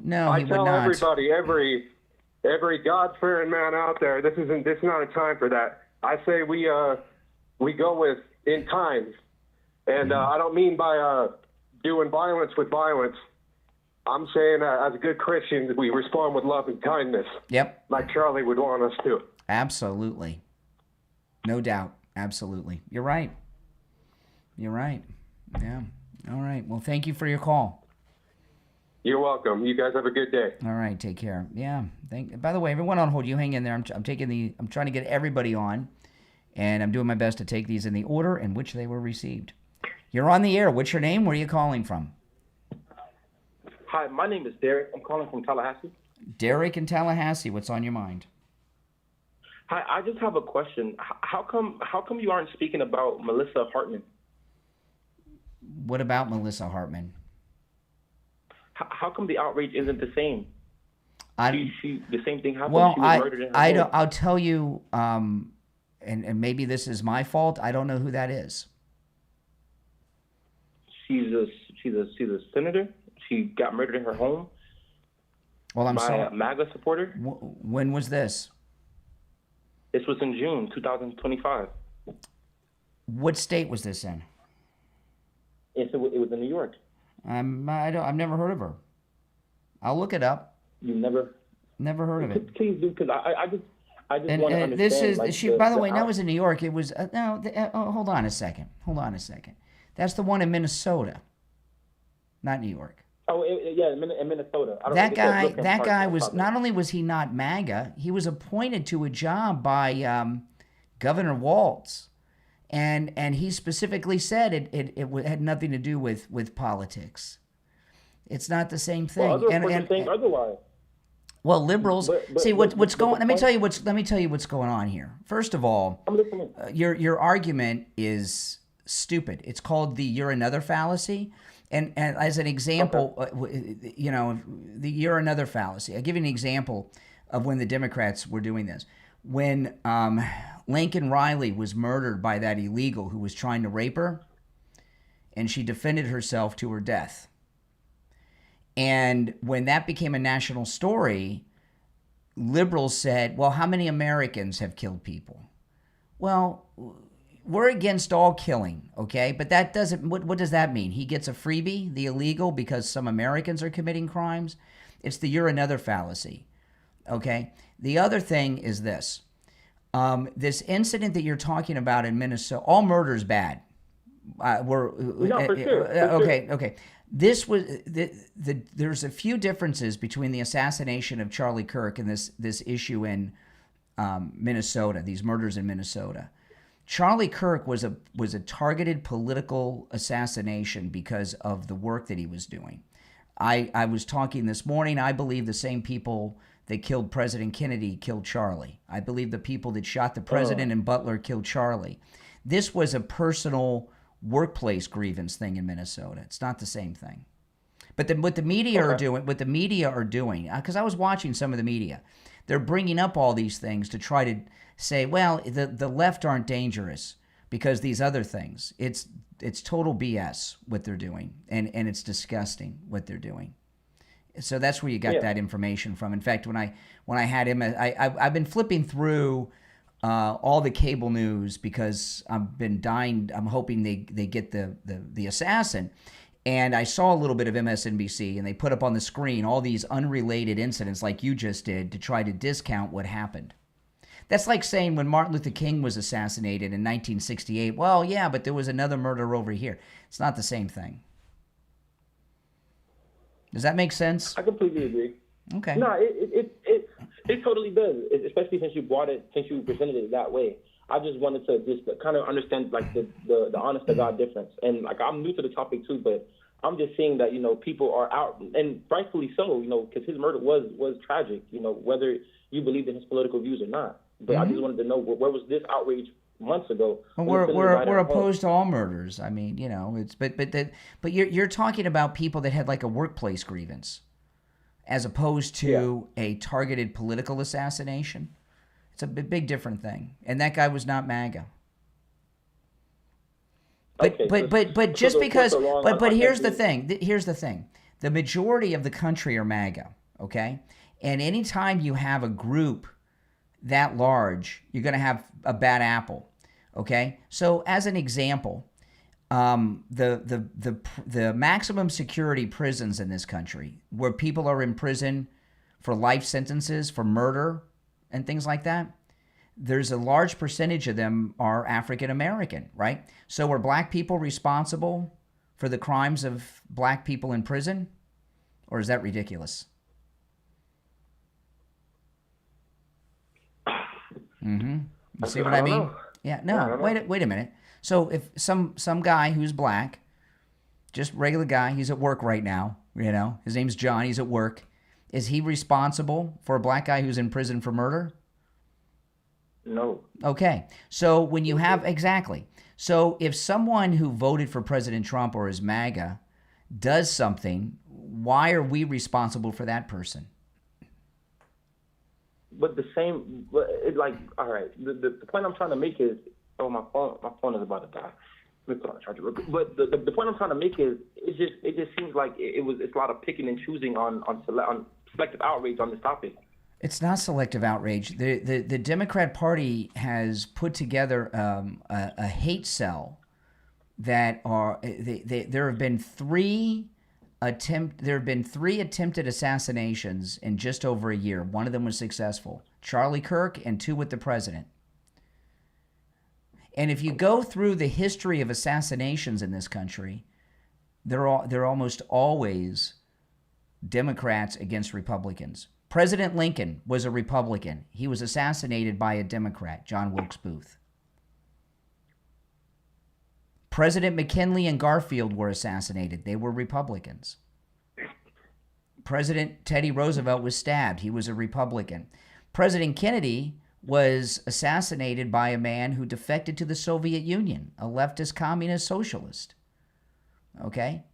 not. I tell everybody, every God-fearing man out there, this is not a time for that. I say we go with in kind, and I don't mean by doing violence with violence. I'm saying as a good Christian, we respond with love and kindness. Yep. Like Charlie would want us to. Absolutely. No doubt. Absolutely. You're right. You're right. Yeah. All right. Well, thank you for your call. You're welcome. You guys have a good day. All right. Take care. Yeah. By the way, everyone on hold, you hang in there. I'm trying to get everybody on, and I'm doing my best to take these in the order in which they were received. You're on the air. What's your name? Where are you calling from? Hi, my name is Derek. I'm calling from Tallahassee. Derek in Tallahassee. What's on your mind? Hi, I just have a question. How come you aren't speaking about Melissa Hartman? What about Melissa Hartman? How come the outrage isn't the same? The same thing happened. Well, she was murdered in her home. I'll tell you, and maybe this is my fault. I don't know who that is. She's a senator. She got murdered in her home. Well, I'm sorry. By a MAGA supporter. When was this? This was in June 2025. What state was this in? It was in New York. I've never heard of her. I'll look it up. You never heard of it. Please do, because I just want to understand. This is by the way. That was in New York. It was hold on a second. That's the one in Minnesota, not New York. Oh, yeah, in Minnesota. That guy was, not only was he not MAGA, he was appointed to a job by Governor Walz, and he specifically said it had nothing to do with politics. It's not the same thing. Well, others saying otherwise. Well, liberals see what's going. Let me tell you what's going on here. First of all, your argument is stupid. It's called the "you're another" fallacy. And as an example, the "you're another" fallacy. I'll give you an example of when the Democrats were doing this. When Lincoln Riley was murdered by that illegal who was trying to rape her, and she defended herself to her death. And when that became a national story, liberals said, well, how many Americans have killed people? Well, we're against all killing, okay? But that doesn't, what does that mean? He gets a freebie, the illegal, because some Americans are committing crimes? It's the "you're another" fallacy, okay? The other thing is this. This incident that you're talking about in Minnesota, all murder is bad. For sure. Okay. This was there's a few differences between the assassination of Charlie Kirk and this issue in Minnesota, these murders in Minnesota. Charlie Kirk was a targeted political assassination because of the work that he was doing. I was talking this morning. I believe the same people that killed President Kennedy killed Charlie. I believe the people that shot the president and Butler killed Charlie. This was a personal workplace grievance thing in Minnesota. It's not the same thing. But what the media are doing, because I was watching some of the media, they're bringing up all these things to try to say, well, the left aren't dangerous because these other things. It's total BS what they're doing, and it's disgusting what they're doing. So that's where you got that information from. In fact, when I had him, I've been flipping through all the cable news because I've been dying. I'm hoping they get the assassin. And I saw a little bit of MSNBC, and they put up on the screen all these unrelated incidents like you just did to try to discount what happened. That's like saying when Martin Luther King was assassinated in 1968, well, yeah, but there was another murder over here. It's not the same thing. Does that make sense? I completely agree. Okay. No, it totally does, especially since you presented it that way. I just wanted to just kind of understand like the honest to God difference. And like I'm new to the topic too, but I'm just seeing that, people are out, and rightfully so, because his murder was tragic, whether you believed in his political views or not. But I just wanted to know where was this outrage months ago? Well, we're opposed to all murders. I mean, it's but you're talking about people that had like a workplace grievance, as opposed to a targeted political assassination. It's a big different thing. And that guy was not MAGA. But here's the thing. Here's the thing. The majority of the country are MAGA, okay? And anytime you have a group that large, you're going to have a bad apple, okay? So as an example, the maximum security prisons in this country, where people are in prison for life sentences for murder and things like that, there's a large percentage of them are African American, right? So are black people responsible for the crimes of black people in prison? Or is that ridiculous? You see what I mean? Know. Yeah, no, wait a minute. So if some guy who's black, just regular guy, he's at work right now, his name's John, he's at work. Is he responsible for a black guy who's in prison for murder? No. Okay. So when you have, exactly. So if someone who voted for President Trump or is MAGA does something, why are we responsible for that person? But all right, the point I'm trying to make is, my phone is about to die. Let me put on the charger real quick. But the point I'm trying to make is, it just seems like it's a lot of picking and choosing on selective outrage on this topic. It's not selective outrage. The Democrat Party has put together a hate cell that are there have been three attempted assassinations in just over a year. One of them was successful. Charlie Kirk, and 2 with the president. And if you go through the history of assassinations in this country, they're almost always Democrats against Republicans. President Lincoln was a Republican. He was assassinated by a Democrat, John Wilkes Booth. President McKinley and Garfield were assassinated. They were Republicans. President Teddy Roosevelt was stabbed. He was a Republican. President Kennedy was assassinated by a man who defected to the Soviet Union, a leftist communist socialist. Okay?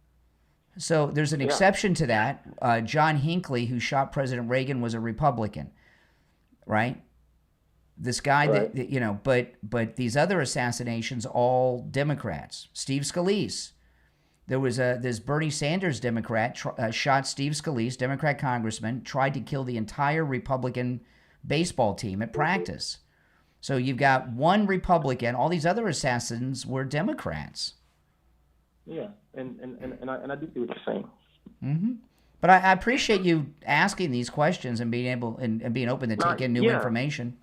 So there's an exception to that. John Hinckley, who shot President Reagan, was a Republican, right? This guy but these other assassinations, all Democrats. Steve Scalise. There was this Bernie Sanders Democrat shot Steve Scalise, Democrat congressman, tried to kill the entire Republican baseball team at practice. So you've got one Republican. All these other assassins were Democrats. Yeah, and I do see what you're saying. Mm-hmm. But I appreciate you asking these questions and being able and being open to take in new information.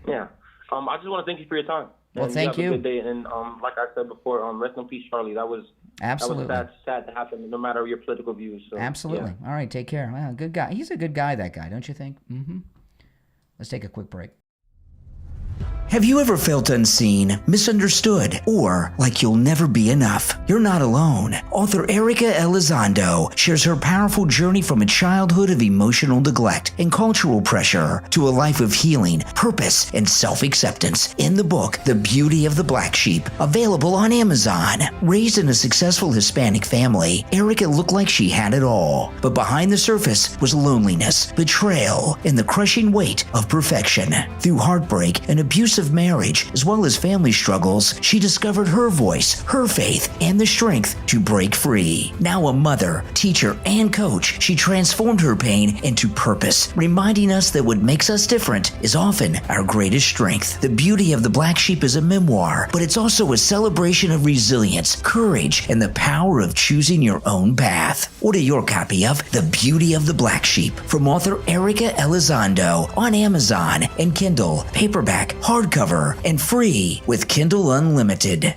Yeah. I just want to thank you for your time. Well, thank you. Have a good day. And like I said before, rest in peace, Charlie. That was absolutely sad to happen, no matter your political views. So, absolutely. Yeah. All right, take care. Well, good guy. He's a good guy, that guy, don't you think? Mm-hmm. Let's take a quick break. Have you ever felt unseen, misunderstood, or like you'll never be enough? You're not alone. Author Erica Elizondo shares her powerful journey from a childhood of emotional neglect and cultural pressure to a life of healing, purpose, and self-acceptance in the book, The Beauty of the Black Sheep, available on Amazon. Raised in a successful Hispanic family, Erica looked like she had it all. But behind the surface was loneliness, betrayal, and the crushing weight of perfection. Through heartbreak and abusive marriage, as well as family struggles, she discovered her voice, her faith, and the strength to break free. Now a mother, teacher, and coach, she transformed her pain into purpose, reminding us that what makes us different is often our greatest strength. The Beauty of the Black Sheep is a memoir, but it's also a celebration of resilience, courage, and the power of choosing your own path. Order your copy of The Beauty of the Black Sheep from author Erica Elizondo on Amazon and Kindle, paperback, hardcover, and free with Kindle Unlimited.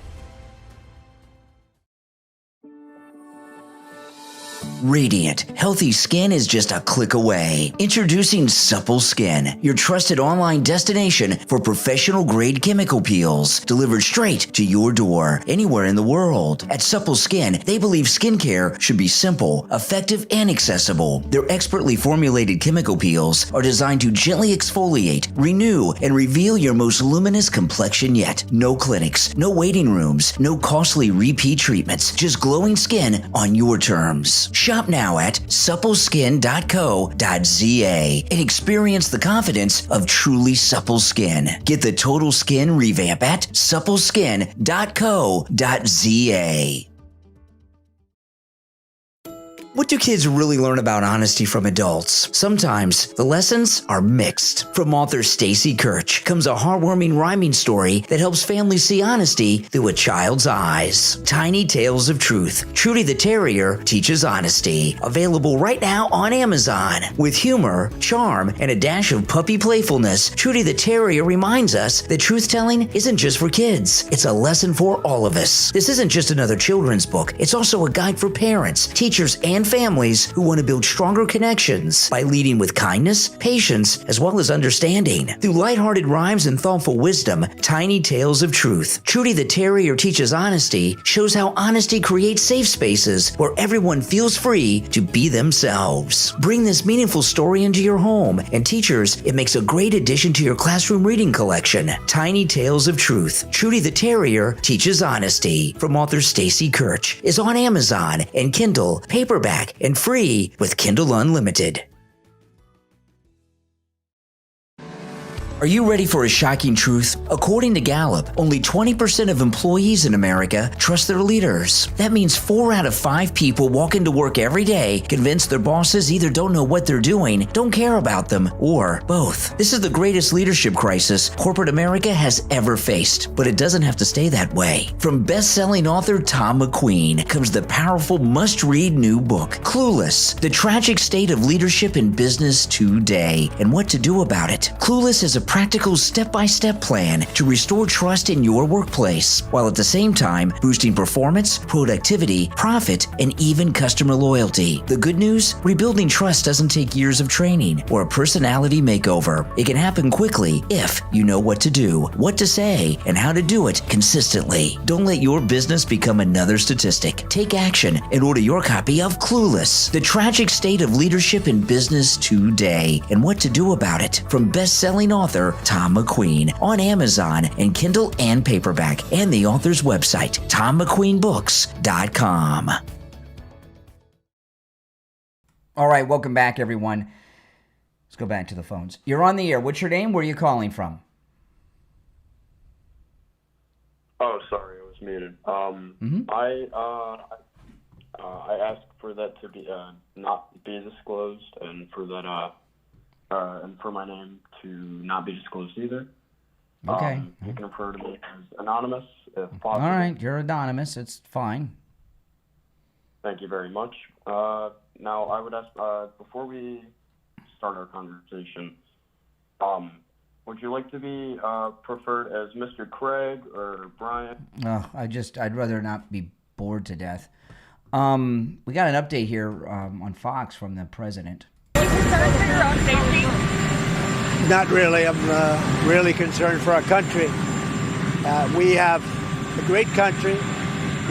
Radiant, healthy skin is just a click away. Introducing Supple Skin, your trusted online destination for professional-grade chemical peels delivered straight to your door, anywhere in the world. At Supple Skin, they believe skincare should be simple, effective, and accessible. Their expertly formulated chemical peels are designed to gently exfoliate, renew, and reveal your most luminous complexion yet. No clinics, no waiting rooms, no costly repeat treatments, just glowing skin on your terms. Shop now at suppleskin.co.za and experience the confidence of truly supple skin. Get the total skin revamp at suppleskin.co.za. What do kids really learn about honesty from adults? Sometimes the lessons are mixed. From author Stacy Kirk comes a heartwarming rhyming story that helps families see honesty through a child's eyes. Tiny Tales of Truth. Trudy the Terrier teaches honesty. Available right now on Amazon. With humor, charm, and a dash of puppy playfulness, Trudy the Terrier reminds us that truth-telling isn't just for kids. It's a lesson for all of us. This isn't just another children's book. It's also a guide for parents, teachers, and families who want to build stronger connections by leading with kindness, patience, as well as understanding. Through lighthearted rhymes and thoughtful wisdom, Tiny Tales of Truth, Trudy the Terrier teaches honesty, shows how honesty creates safe spaces where everyone feels free to be themselves. Bring this meaningful story into your home, and teachers, it makes a great addition to your classroom reading collection. Tiny Tales of Truth, Trudy the Terrier teaches honesty from author Stacy Kirk is on Amazon and Kindle, paperback, and free with Kindle Unlimited. Are you ready for a shocking truth? According to Gallup, only 20% of employees in America trust their leaders. That means 4 out of 5 people walk into work every day convinced their bosses either don't know what they're doing, don't care about them, or both. This is the greatest leadership crisis corporate America has ever faced, but it doesn't have to stay that way. From best-selling author Tom McQueen comes the powerful must-read new book, Clueless, The Tragic State of Leadership in Business Today and What to Do About It. Clueless is a practical step-by-step plan to restore trust in your workplace, while at the same time boosting performance, productivity, profit, and even customer loyalty. The good news? Rebuilding trust doesn't take years of training or a personality makeover. It can happen quickly if you know what to do, what to say, and how to do it consistently. Don't let your business become another statistic. Take action and order your copy of Clueless, The Tragic State of Leadership in Business Today and What to Do About It from best-selling author Tom McQueen on Amazon and Kindle and paperback, and the author's website, tommcqueenbooks.com. All right, welcome back, everyone. Let's go back to the phones. You're on the air. What's your name? Where are you calling from? Oh, sorry, I was muted. I asked for that to be not be disclosed, and for that and for my name to not be disclosed either. Okay. You can refer to me as anonymous if possible. All right, you're anonymous. It's fine. Thank you very much. Now, I would ask, before we start our conversation, would you like to be preferred as Mr. Craig or Brian? I'd rather not be bored to death. We got an update here on Fox from the president. Not really. I'm really concerned for our country. We have a great country.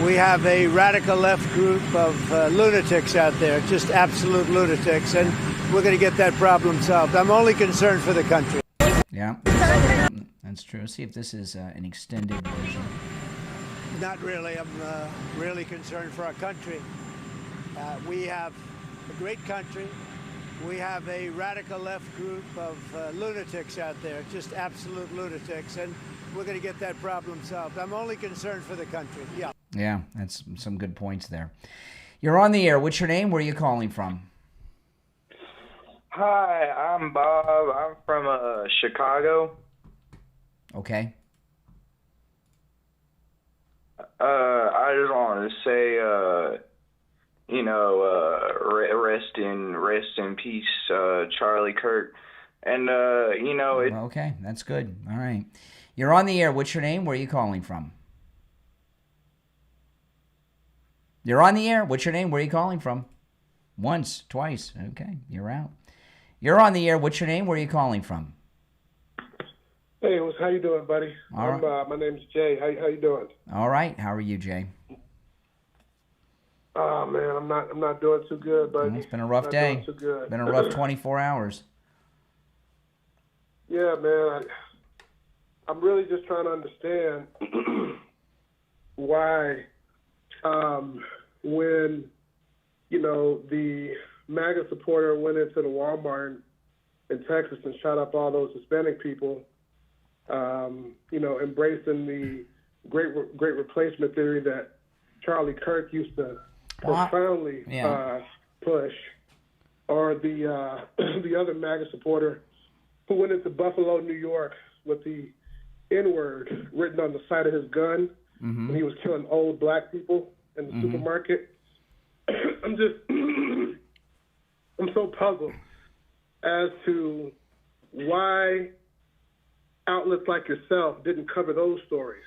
We have a radical left group of lunatics out there, just absolute lunatics, and we're going to get that problem solved. I'm only concerned for the country. Yeah, that's true. Let's see if this is an extended version. Not really. I'm really concerned for our country. We have a great country. We have a radical left group of lunatics out there, just absolute lunatics, and we're going to get that problem solved. I'm only concerned for the country. Yeah. Yeah, that's some good points there. You're on the air. What's your name? Where are you calling from? Hi, I'm Bob. I'm from Chicago. Okay. I just wanted to say, rest in peace, Charlie Kirk. And, Okay, that's good. All right. You're on the air. What's your name? Where are you calling from? You're on the air. What's your name? Where are you calling from? Once, twice. Okay, you're out. You're on the air. What's your name? Where are you calling from? Hey, how you doing, buddy? All right. My name's Jay. How you doing? All right. How are you, Jay? Oh man, I'm not doing too good, buddy. Well, it's been a rough day. Doing too good. Been a rough 24 hours. Yeah, man. I'm really just trying to understand why, when the MAGA supporter went into the Walmart in Texas and shot up all those Hispanic people, embracing the great replacement theory that Charlie Kirk used to profoundly push, or the other MAGA supporter who went into Buffalo, New York, with the N-word written on the side of his gun when he was killing old black people in the supermarket. I'm so puzzled as to why outlets like yourself didn't cover those stories.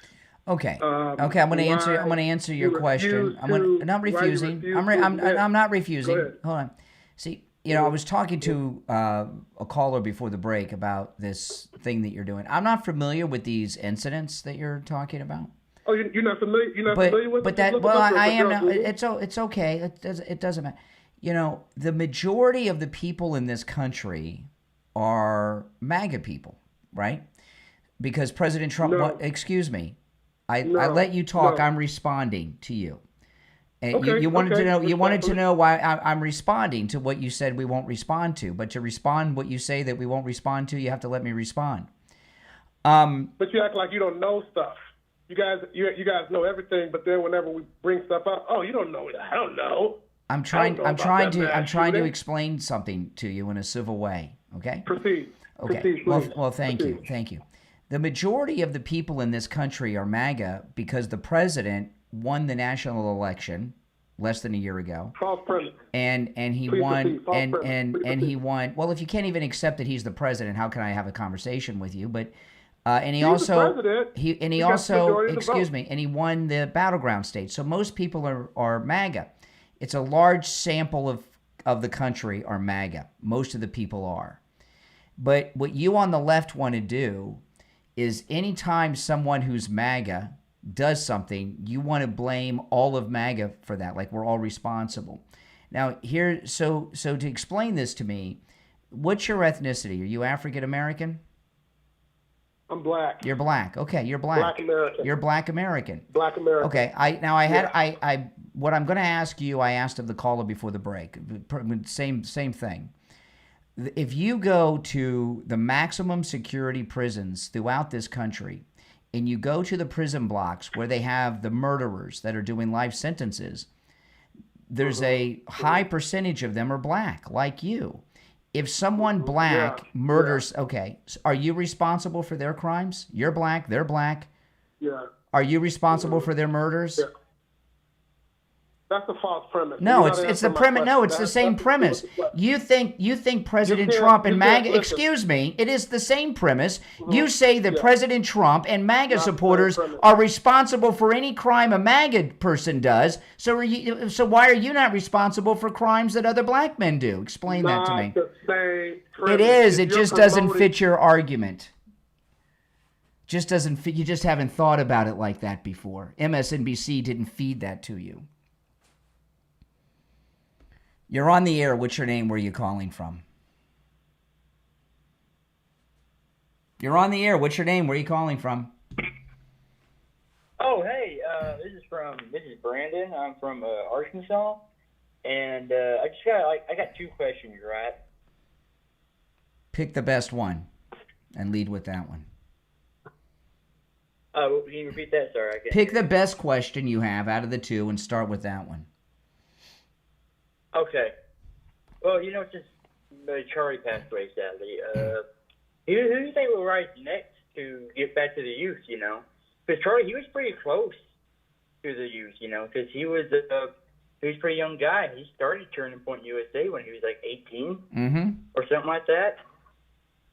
Okay. Okay. I'm going to answer your question. I'm not refusing. I'm not refusing. Hold on. See, I was talking to a caller before the break about this thing that you're doing. I'm not familiar with these incidents that you're talking about. Oh, you're not familiar. You're not familiar with but that. Well, I am now. It's okay. It doesn't matter. The majority of the people in this country are MAGA people, right? Because President Trump. Excuse me. I let you talk. I'm responding to you. Okay, you wanted to know. You wanted to know why I'm responding to what you said we won't respond to. But to respond what you say that we won't respond to, you have to let me respond. But you act like you don't know stuff. You guys know everything. But then whenever we bring stuff up, you don't know it. I don't know. I'm trying to explain something to you in a civil way. Okay. Proceed. Okay. Proceed, well, thank you. Thank you. The majority of the people in this country are MAGA because the president won the national election less than a year ago. False president. And he won and he won. Well, if you can't even accept that he's the president, how can I have a conversation with you? But and he he's also excuse me, and he won the battleground states. So most people are MAGA. It's a large sample of the country are MAGA. Most of the people are. But what you on the left want to do is anytime someone who's MAGA does something, you want to blame all of MAGA for that, like we're all responsible. Now, so to explain this to me, what's your ethnicity? Are you African American? I'm black. You're black. Okay, you're black. Black American. You're black American. Black American. Okay, what I'm going to ask you, I asked of the caller before the break. Same thing. If you go to the maximum security prisons throughout this country, and you go to the prison blocks where they have the murderers that are doing life sentences, there's a high percentage of them are black, like you. If someone black murders, okay, are you responsible for their crimes? You're black, they're black. Yeah. Are you responsible for their murders? Yeah. That's a false premise. No, it's the premise. No, it's the same premise. You think President Trump and MAGA? Excuse me, it is the same premise. You say that President Trump and MAGA supporters are responsible for any crime a MAGA person does. So why are you not responsible for crimes that other black men do? Explain that to me. The same premise. It is. It just doesn't fit your argument. Just doesn't fit. You just haven't thought about it like that before. MSNBC didn't feed that to you. You're on the air. What's your name? Where are you calling from? You're on the air. What's your name? Where are you calling from? Oh, hey. This is Brandon. I'm from Arkansas, and I got two questions, right? Pick the best one, and lead with that one. Can you repeat that? Sorry, I can't. Pick the best question you have out of the two, and start with that one. Okay. Well, since Charlie passed away sadly, who do you think will rise next to get back to the youth, Because Charlie, he was pretty close to the youth, because he was a pretty young guy. He started Turning Point USA when he was like 18 or something like that.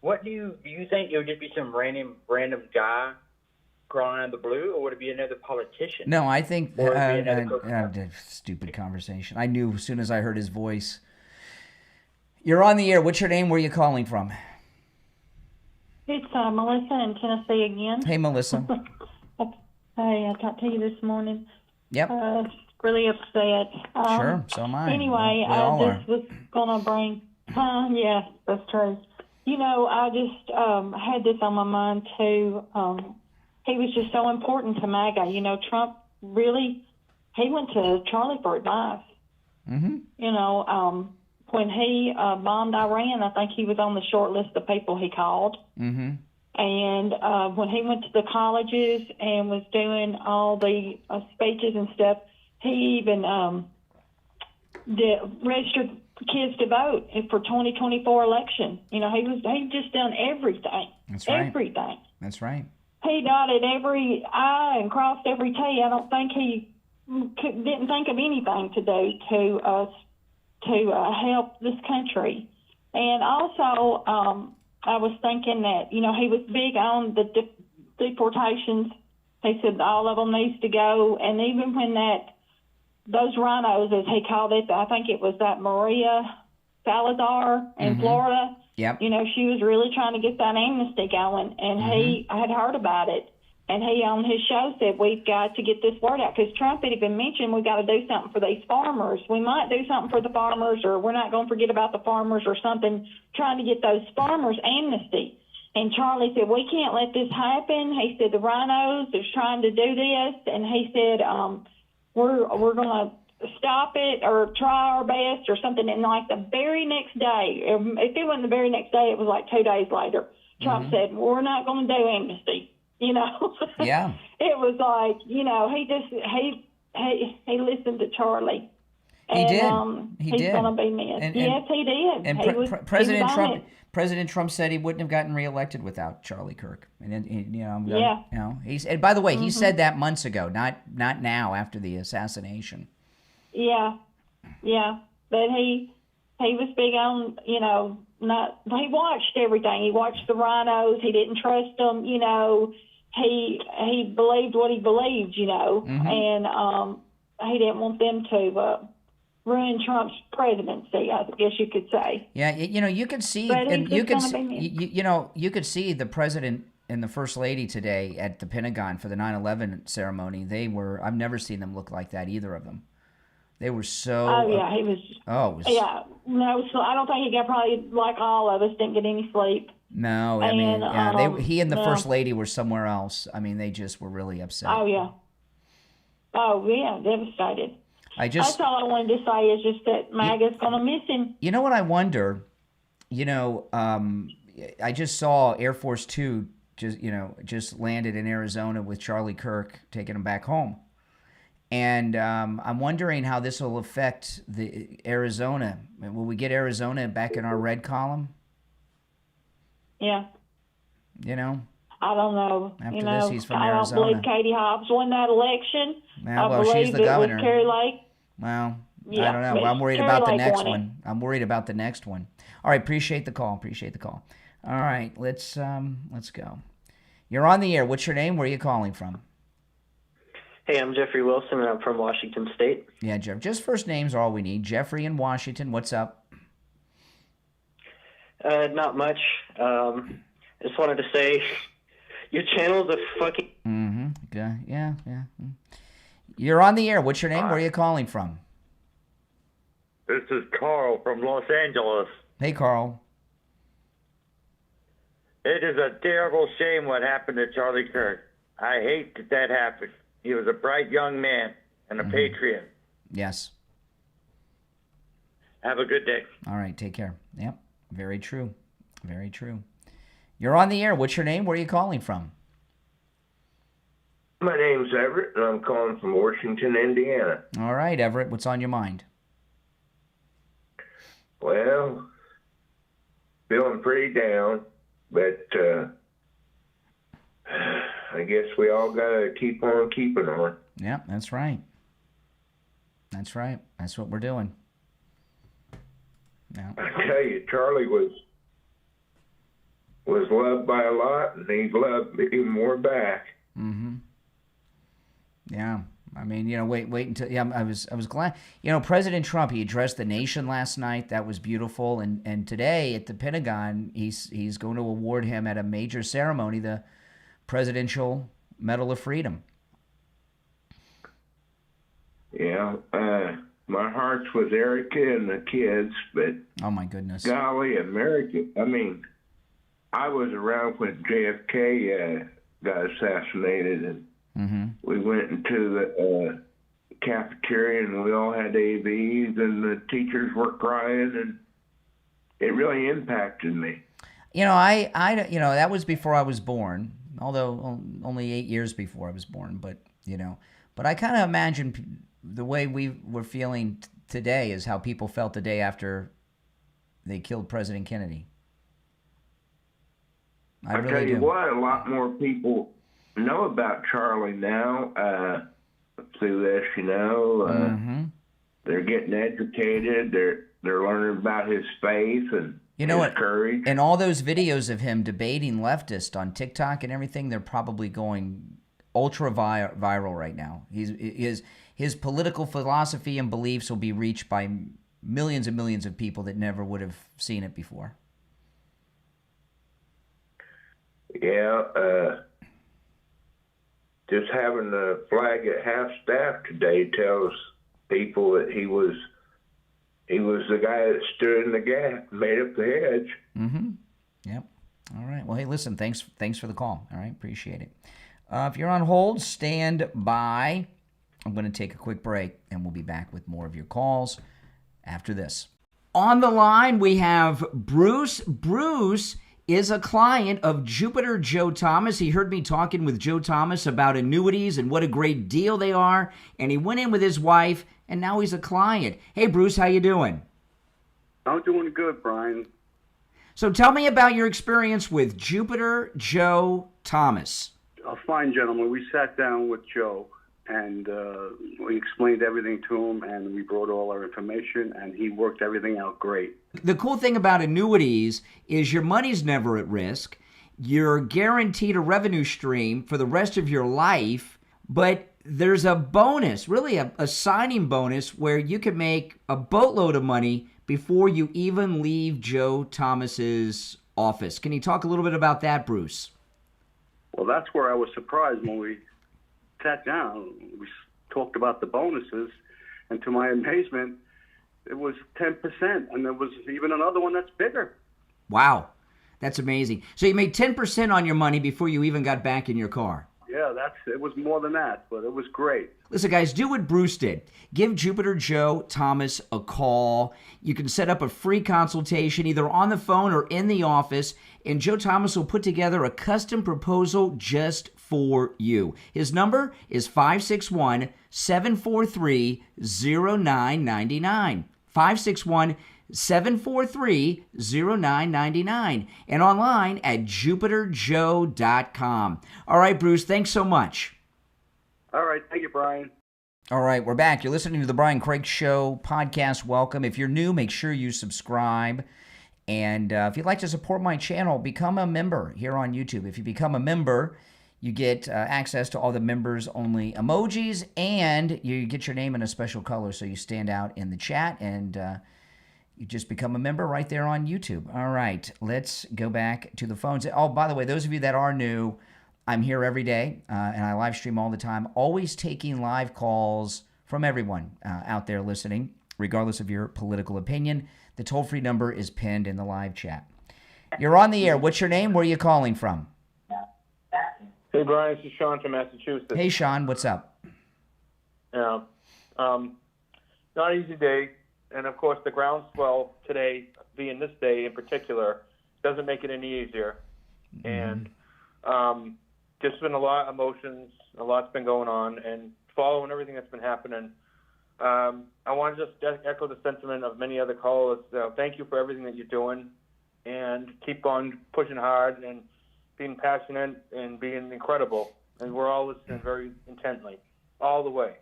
What do you think it would just be some random guy crawling out of the blue, or would it be another politician? No, I think stupid conversation. I knew as soon as I heard his voice. You're on the air. What's your name? Where are you calling from? It's Melissa in Tennessee again. Hey, Melissa. Hey, I talked to you this morning. Yep. Really upset. Sure, so am I. Anyway, we all I just was going to bring... yeah, that's true. I just had this on my mind, too. He was just so important to MAGA. Trump really, he went to Charlie for advice. When he bombed Iran, I think he was on the short list of people he called. And when he went to the colleges and was doing all the speeches and stuff, he even registered kids to vote for 2024 election. He just done everything. That's right. Everything. That's right. He dotted every I and crossed every T. I don't think he didn't think of anything to do to help this country. And also, I was thinking that, he was big on the deportations. He said all of them needs to go. And even when those rhinos, as he called it, I think it was that Maria Salazar in Florida. Yep. She was really trying to get that amnesty going, and I had heard about it. And he, on his show, said, we've got to get this word out, because Trump had even mentioned we've got to do something for these farmers. We might do something for the farmers, or we're not going to forget about the farmers or something, trying to get those farmers amnesty. And Charlie said, we can't let this happen. He said, the rhinos is trying to do this. And he said, we're going to stop it or try our best or something. And like the very next day, if it wasn't the very next day, it was like 2 days later, Trump said, we're not going to do amnesty. Yeah. It was like, he listened to Charlie. He did. He's going to be missed. Yes, he did. And President Trump said he wouldn't have gotten reelected without Charlie Kirk. And he's. And by the way, he said that months ago, not now after the assassination. Yeah, but he was big on, he watched everything. He watched the rhinos. He didn't trust them, he believed what he believed, and he didn't want them to ruin Trump's presidency, I guess you could say. Yeah, you could see, you could see the president and the first lady today at the Pentagon for the 9/11 ceremony. I've never seen them look like that, either of them. They were so... Oh, yeah, he was... Yeah, no, so I don't think he got, probably, like all of us, didn't get any sleep. No, he and the first lady were somewhere else. I mean, they just were really upset. Oh, yeah. Oh, yeah, devastated. That's all I wanted to say, is just that MAGA's going to miss him. You know what I wonder? I just saw Air Force 2 just landed in Arizona with Charlie Kirk, taking him back home. And I'm wondering how this will affect the Arizona. Will we get Arizona back in our red column? Yeah. You know? I don't know. After this, he's from I Arizona. don't believe Katie Hobbs won that election. Yeah, I believe she's the governor. It was Kerry Lake. Well, Yeah, I don't know. but I'm worried Terry about the like next wanted. one. I'm worried about the next one. All right, appreciate the call. All right, let's go. You're on the air. What's your name? Where are you calling from? Hey, I'm Jeffrey Wilson, and I'm from Washington State. Yeah, Jeff. Just first names are all we need. Jeffrey in Washington. What's up? Not much. I just wanted to say your channel's a fucking... Mm-hmm. Okay. Yeah. You're on the air. What's your name? Where are you calling from? This is Carl from Los Angeles. Hey, Carl. It is a terrible shame what happened to Charlie Kirk. I hate that happened. He was a bright young man and a patriot. Yes. Have a good day. All right. Take care. Yep. Very true. Very true. You're on the air. What's your name? Where are you calling from? My name's Everett, and I'm calling from Washington, Indiana. All right, Everett. What's on your mind? Well, feeling pretty down, but I guess we all got to keep on keeping on. Yeah, that's right. That's right. That's what we're doing. Yeah. I tell you, Charlie was loved by a lot, and he loved me more back. Mm-hmm. Yeah. I mean, wait until. Yeah, I was glad. President Trump, he addressed the nation last night. That was beautiful. And today at the Pentagon, he's going to award him at a major ceremony the Presidential Medal of Freedom. Yeah. My heart's with Erica and the kids, but oh my goodness, golly, America! I mean, I was around when JFK got assassinated, and we went into the cafeteria, and we all had AVs, and the teachers were crying, and it really impacted me. That was before I was born, although only 8 years before I was born. But I kind of imagine the way we were feeling today is how people felt the day after they killed President Kennedy. I really tell you do. what, a lot more people know about Charlie now through this. They're getting educated. They're learning about his faith and his courage. And all those videos of him debating leftists on TikTok and everything, they're probably going ultra viral right now. His political philosophy and beliefs will be reached by millions and millions of people that never would have seen it before. Yeah, just having the flag at half-staff today tells people that he was the guy that stood in the gap, made up the hedge. Mm-hmm. Yep. All right. Well, hey, listen, thanks for the call. All right, appreciate it. If you're on hold, stand by. I'm going to take a quick break, and we'll be back with more of your calls after this. On the line, we have Bruce. Bruce is a client of Jupiter Joe Thomas. He heard me talking with Joe Thomas about annuities and what a great deal they are, and he went in with his wife, and now he's a client. Hey, Bruce, how you doing? I'm doing good, Brian. So tell me about your experience with Jupiter Joe Thomas. A fine gentleman. We sat down with Joe, and we explained everything to him, and we brought all our information, and he worked everything out great. The cool thing about annuities is your money's never at risk. You're guaranteed a revenue stream for the rest of your life, but there's a bonus, really a signing bonus, where you can make a boatload of money before you even leave Joe Thomas's office. Can you talk a little bit about that, Bruce? Well, that's where I was surprised when we sat down. We talked about the bonuses, and to my amazement, it was 10%, and there was even another one that's bigger. Wow, that's amazing. So you made 10% on your money before you even got back in your car. Yeah, it was more than that, but it was great. Listen, guys, do what Bruce did. Give Jupiter Joe Thomas a call. You can set up a free consultation either on the phone or in the office, and Joe Thomas will put together a custom proposal just for you. His number is 561-743-0999. 561-743-0999 and online at jupiterjoe.com. All right, Bruce, thanks so much. All right. Thank you, Brian. All right, we're back. You're listening to the Brian Craig Show podcast. Welcome. If you're new, make sure you subscribe. And if you'd like to support my channel, become a member here on YouTube. If you become a member, you get access to all the members-only emojis, and you get your name in a special color so you stand out in the chat, and you just become a member right there on YouTube. All right, let's go back to the phones. Oh, by the way, those of you that are new, I'm here every day, and I live stream all the time, always taking live calls from everyone out there listening, regardless of your political opinion. The toll-free number is pinned in the live chat. You're on the air. What's your name? Where are you calling from? Hey, Brian, this is Sean from Massachusetts. Hey, Sean, what's up? Yeah. Not an easy day, and of course the groundswell today, being this day in particular, doesn't make it any easier. And just been a lot of emotions, a lot's been going on, and following everything that's been happening. I want to just echo the sentiment of many other callers. Thank you for everything that you're doing, and keep on pushing hard and being passionate and being incredible. And we're all listening very intently, all the way.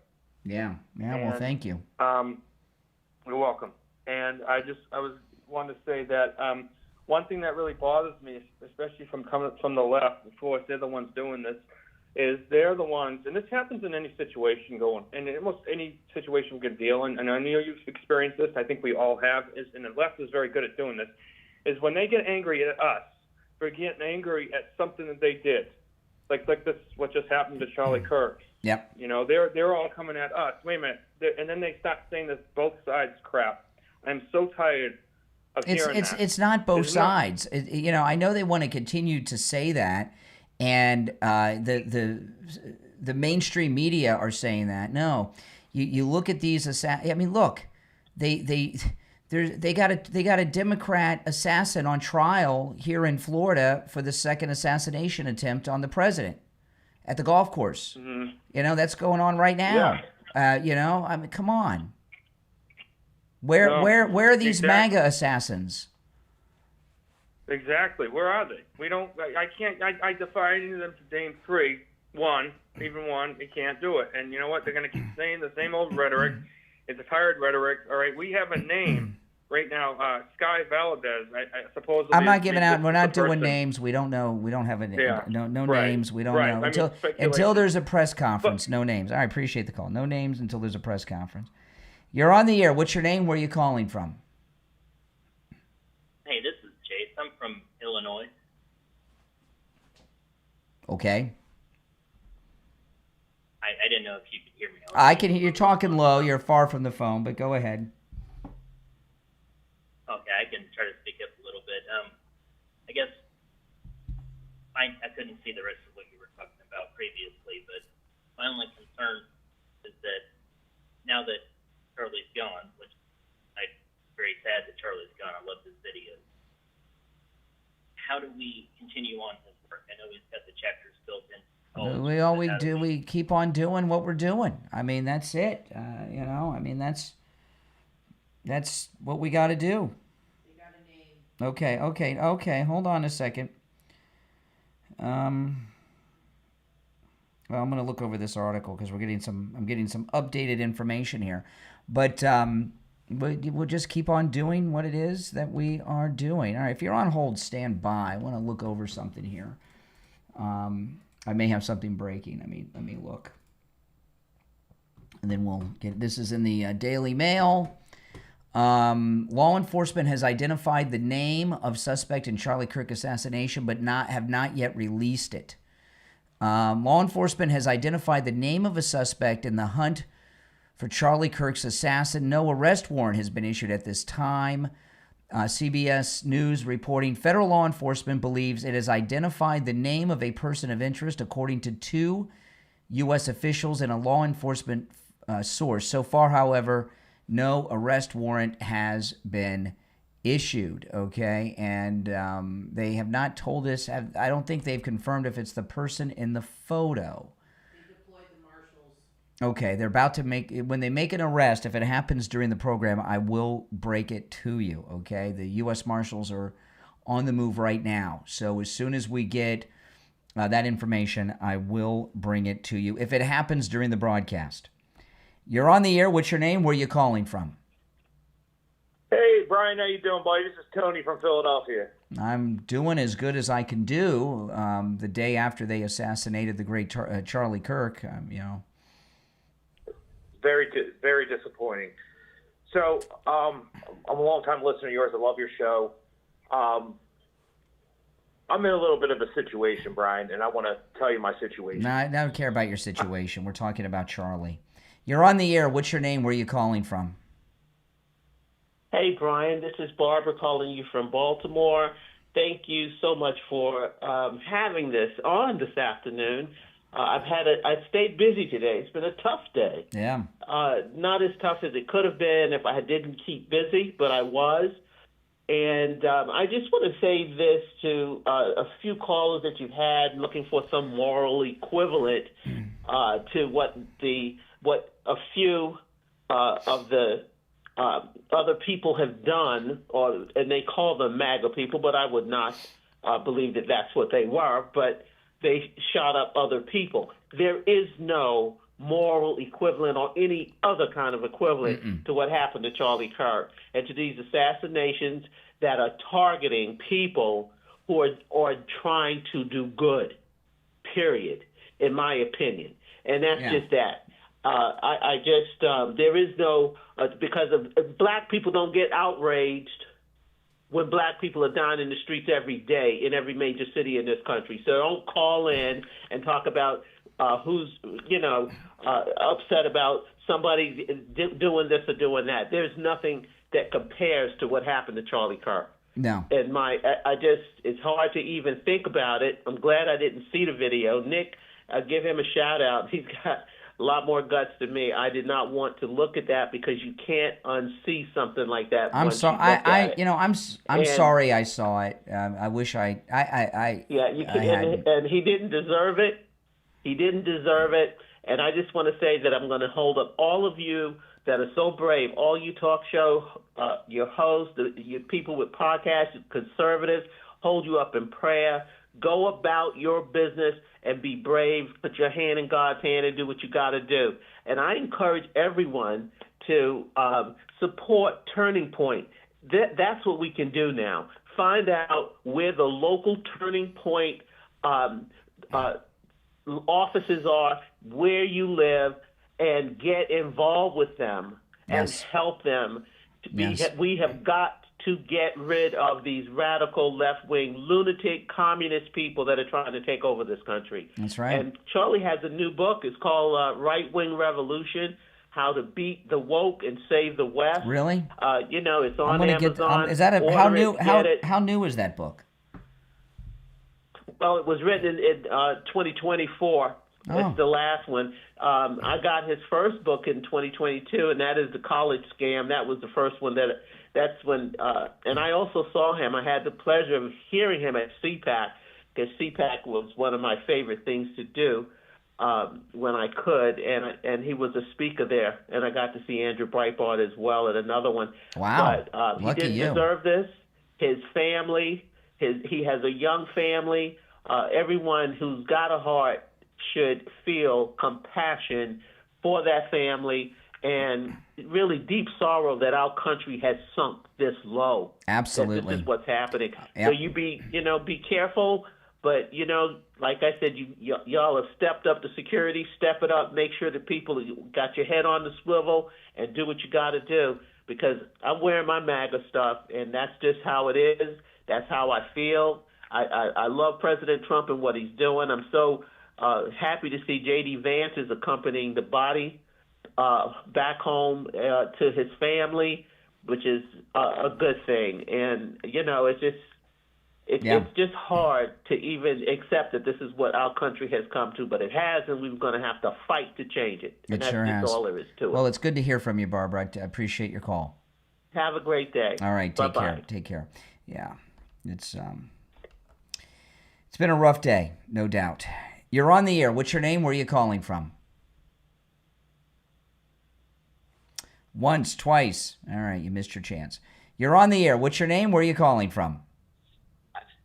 Yeah. Well, thank you. You're welcome. And I wanted to say that one thing that really bothers me, especially from coming from the left, of course, they're the ones doing this, is they're the ones, and this happens in any situation in almost any situation we can deal in, and I know you've experienced this, I think we all have, and the left is very good at doing this, is when they get angry at us, they're getting angry at something that they did. Like this, what just happened to Charlie Kirk. Yep. You know, they're all coming at us. Wait a minute. And then they start saying this both sides crap. I'm so tired of hearing that. It's not both sides. I know they want to continue to say that, and the mainstream media are saying that. No, you look at these. Look, they got a Democrat assassin on trial here in Florida for the second assassination attempt on the president at the golf course. Mm-hmm. That's going on right now. Yeah. Come on. Where are these MAGA assassins? Exactly. Where are they? We don't. I defy any of them to name one. They can't do it. And you know what? They're going to keep saying the same old rhetoric. It's a tired rhetoric. All right. We have a name right now. Sky Valdez. I suppose. I'm not giving out. We're not doing names. We don't know. We don't have a name. Yeah. No names. We don't know until there's a press conference. No names. I appreciate the call. No names until there's a press conference. You're on the air. What's your name? Where are you calling from? Hey, this is Chase. I'm from Illinois. Okay. I didn't know if you could hear me. I can hear you talking low. You're far from the phone, but go ahead. Okay, I can try to speak up a little bit. I guess I couldn't see the rest of what you were talking about previously, but my only concern is that now that Charlie's gone, which I'm very sad that Charlie's gone. I love his videos. How do we continue on his work? I know he's got the chapters built in. We keep on doing what we're doing. That's it. That's what we got to do. Okay. Hold on a second. Well, I'm going to look over this article because I'm getting some updated information here. But we'll just keep on doing what it is that we are doing. All right, if you're on hold, stand by. I want to look over something here. I may have something breaking. Let me look. And then we'll get, this is in the Daily Mail. Law enforcement has identified the name of suspect in Charlie Kirk assassination, but have not yet released it. Law enforcement has identified the name of a suspect in the hunt for Charlie Kirk's assassin. No arrest warrant has been issued at this time. CBS News reporting federal law enforcement believes it has identified the name of a person of interest, according to 2 U.S. officials and a law enforcement source. So far, however, no arrest warrant has been issued, okay? And they have not told us, I don't think they've confirmed if it's the person in the photo. They deployed the marshals. Okay, they're about to when they make an arrest, if it happens during the program, I will break it to you, okay? The U.S. Marshals are on the move right now. So as soon as we get that information, I will bring it to you if it happens during the broadcast. You're on the air. What's your name? Where are you calling from? Hey, Brian, how you doing, buddy? This is Tony from Philadelphia. I'm doing as good as I can do. The day after they assassinated the great Charlie Kirk, Very disappointing. So, I'm a long-time listener of yours. I love your show. I'm in a little bit of a situation, Brian, and I want to tell you my situation. No, I don't care about your situation. We're talking about Charlie. You're on the air. What's your name? Where are you calling from? Hey, Brian, this is Barbara calling you from Baltimore. Thank you so much for having this on this afternoon. I've stayed busy today. It's been a tough day. Yeah. Not as tough as it could have been if I didn't keep busy, but I was. And I just want to say this to a few callers that you've had looking for some moral equivalent to what a few of the other people have done, and they call them MAGA people, but I would not believe that that's what they were, but they shot up other people. There is no moral equivalent or any other kind of equivalent to what happened to Charlie Kirk and to these assassinations that are targeting people who are trying to do good, period, in my opinion. And that's just that. There is no, because of black people don't get outraged when black people are dying in the streets every day in every major city in this country. So don't call in and talk about who's, upset about somebody doing this or doing that. There's nothing that compares to what happened to Charlie Kirk. No. And it's hard to even think about it. I'm glad I didn't see the video. Nick, give him a shout out. He's got a lot more guts than me. I did not want to look at that because you can't unsee something like that. I'm sorry. I'm sorry I saw it. I wish I. And he didn't deserve it. He didn't deserve it. And I just want to say that I'm going to hold up all of you that are so brave, all you talk show, your hosts, your people with podcasts, conservatives, hold you up in prayer. Go about your business and be brave. Put your hand in God's hand and do what you got to do. And I encourage everyone to support Turning Point. That's what we can do now. Find out where the local Turning Point offices are, where you live, and get involved with them and help them. We have got to get rid of these radical left-wing lunatic communist people that are trying to take over this country. That's right. And Charlie has a new book. It's called Right-Wing Revolution, How to Beat the Woke and Save the West. Really? It's on Amazon. Is that how new is that book? Well, it was written in 2024. Oh. It's the last one. I got his first book in 2022, and that is The College Scam. That was the first one that's when, and I also saw him. I had the pleasure of hearing him at CPAC, because CPAC was one of my favorite things to do when I could, and he was a speaker there, and I got to see Andrew Breitbart as well at another one. Wow. But he didn't deserve this. His family, he has a young family. Everyone who's got a heart should feel compassion for that family and really deep sorrow that our country has sunk this low. Absolutely. This is what's happening. Yep. So you be careful, but like I said, y'all have stepped up the security, step it up, make sure that people got your head on the swivel and do what you got to do, because I'm wearing my MAGA stuff, and that's just how it is. That's how I feel. I love President Trump and what he's doing. I'm so happy to see J.D. Vance is accompanying the body back home to his family, which is a good thing. And it's just hard to even accept that this is what our country has come to, but it has, and we're going to have to fight to change it. And that's just all there is to it. Well, it's good to hear from you, Barbara. I appreciate your call. Have a great day. All right, take Bye-bye. care. Take care. Yeah, it's been a rough day, no doubt. You're on the air. What's your name? Where are you calling from? Once, twice. All right, you missed your chance. You're on the air. What's your name? Where are you calling from?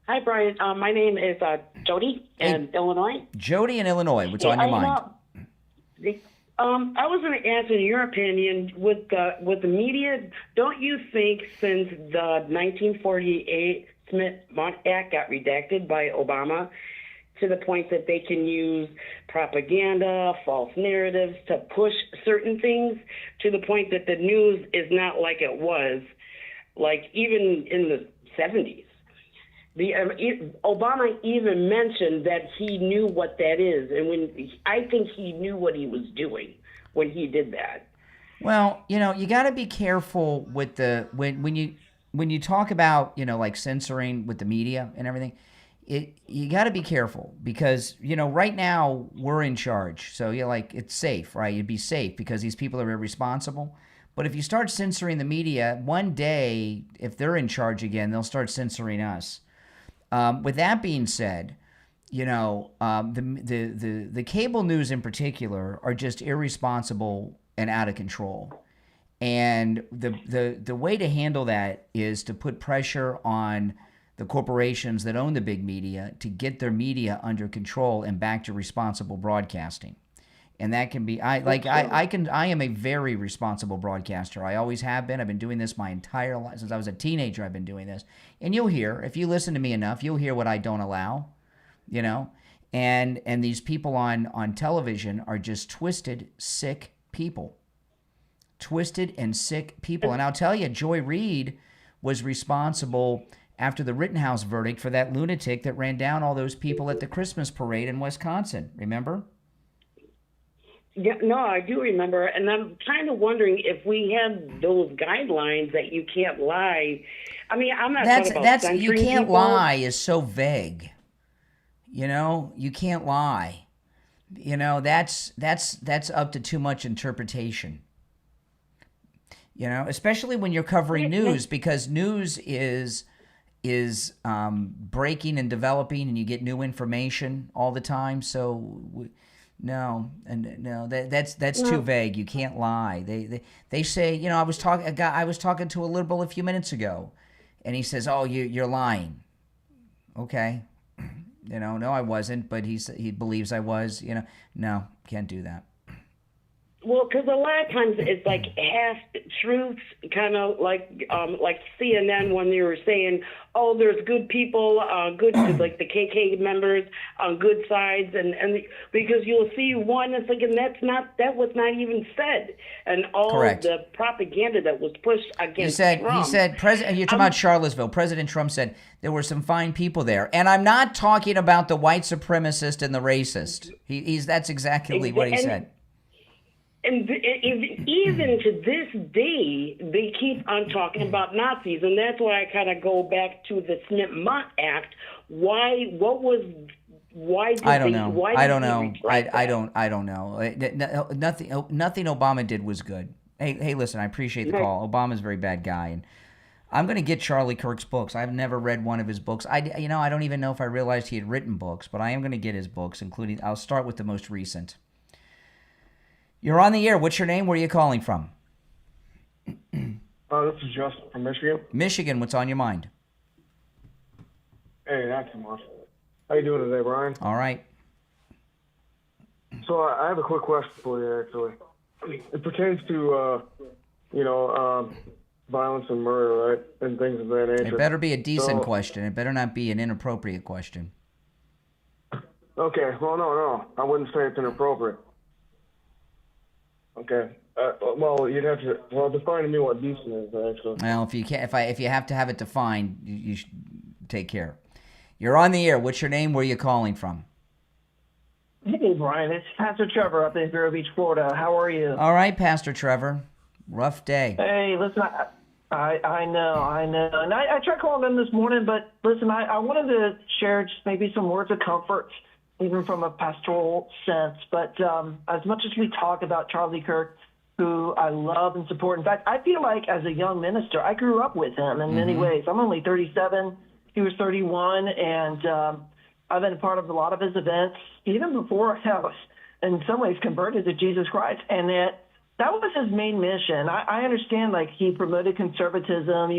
Hi, Brian. My name is Jody in Illinois. Jody in Illinois. What's on your mind? I was going to ask, in your opinion, with the media, don't you think since the 1948 Smith-Mont Act got redacted by Obama, to the point that they can use propaganda, false narratives to push certain things, to the point that the news is not like it was, like even in the 70s. Obama even mentioned that he knew what that is, and I think he knew what he was doing when he did that. Well, you got to be careful with when you talk about like censoring with the media and everything. You got to be careful because right now we're in charge, so it's safe, right? You'd be safe because these people are irresponsible. But if you start censoring the media, one day if they're in charge again, they'll start censoring us. With that being said, the cable news in particular are just irresponsible and out of control. And the way to handle that is to put pressure on the corporations that own the big media to get their media under control and back to responsible broadcasting. And that can be I am a very responsible broadcaster. I always have been. I've been doing this my entire life. Since I was a teenager, I've been doing this. And you'll hear, if you listen to me enough, you'll hear what I don't allow, And these people on television are just twisted, sick people. Twisted and sick people. And I'll tell you, Joy Reid was responsible after the Rittenhouse verdict for that lunatic that ran down all those people at the Christmas parade in Wisconsin. Remember? Yeah, no, I do remember, and I'm kind of wondering if we had those guidelines that you can't lie. I mean, I'm not talking about censoring you can't people. lie is so vague. You can't lie. That's up to too much interpretation. Especially when you're covering news, because news is breaking and developing, and you get new information all the time. So. No, that's too vague. You can't lie. They say, I was talking to a liberal a few minutes ago, and he says, "Oh, you're lying." Okay, no, I wasn't, but he believes I was. No, can't do that. Well, because a lot of times it's like half truths, kind of like CNN when they were saying, "Oh, there's good people, good like the KK members on good sides," and because you'll see one, it's like, and that was not even said, and all Correct. The propaganda that was pushed against Trump. He said, President. You're talking about Charlottesville. President Trump said there were some fine people there, and I'm not talking about the white supremacist and the racist. That's exactly what he said. And even to this day, they keep on talking about Nazis, and that's why I kind of go back to the Smith-Mont Act. Why? What was? Why? I don't know. I don't know. Nothing Obama did was good. Hey, listen. I appreciate the call. Obama's a very bad guy, and I'm going to get Charlie Kirk's books. I've never read one of his books. I don't even know if I realized he had written books, but I am going to get his books, including. I'll start with the most recent. You're on the air. What's your name? Where are you calling from? This is Justin from Michigan. Michigan, what's on your mind? Hey, not too much. How you doing today, Brian? All right. So I have a quick question for you, actually. It pertains to, violence and murder, right, and things of that nature. It better be a decent question. It better not be an inappropriate question. Okay. Well, no. I wouldn't say it's inappropriate. Okay. You'd have to define to me what decent is, actually. Well, if you have to have it defined, you should take care. You're on the air. What's your name? Where are you calling from? Hey, Brian. It's Pastor Trevor up in Vero Beach, Florida. How are you? All right, Pastor Trevor. Rough day. Hey, listen, I know. And I tried calling in this morning, but listen, I wanted to share just maybe some words of comfort, even from a pastoral sense. But as much as we talk about Charlie Kirk, who I love and support, in fact, I feel like as a young minister, I grew up with him in many ways. I'm only 37. He was 31, and I've been a part of a lot of his events, even before I was, in some ways, converted to Jesus Christ. And that was his main mission. I understand, like, he promoted conservatism,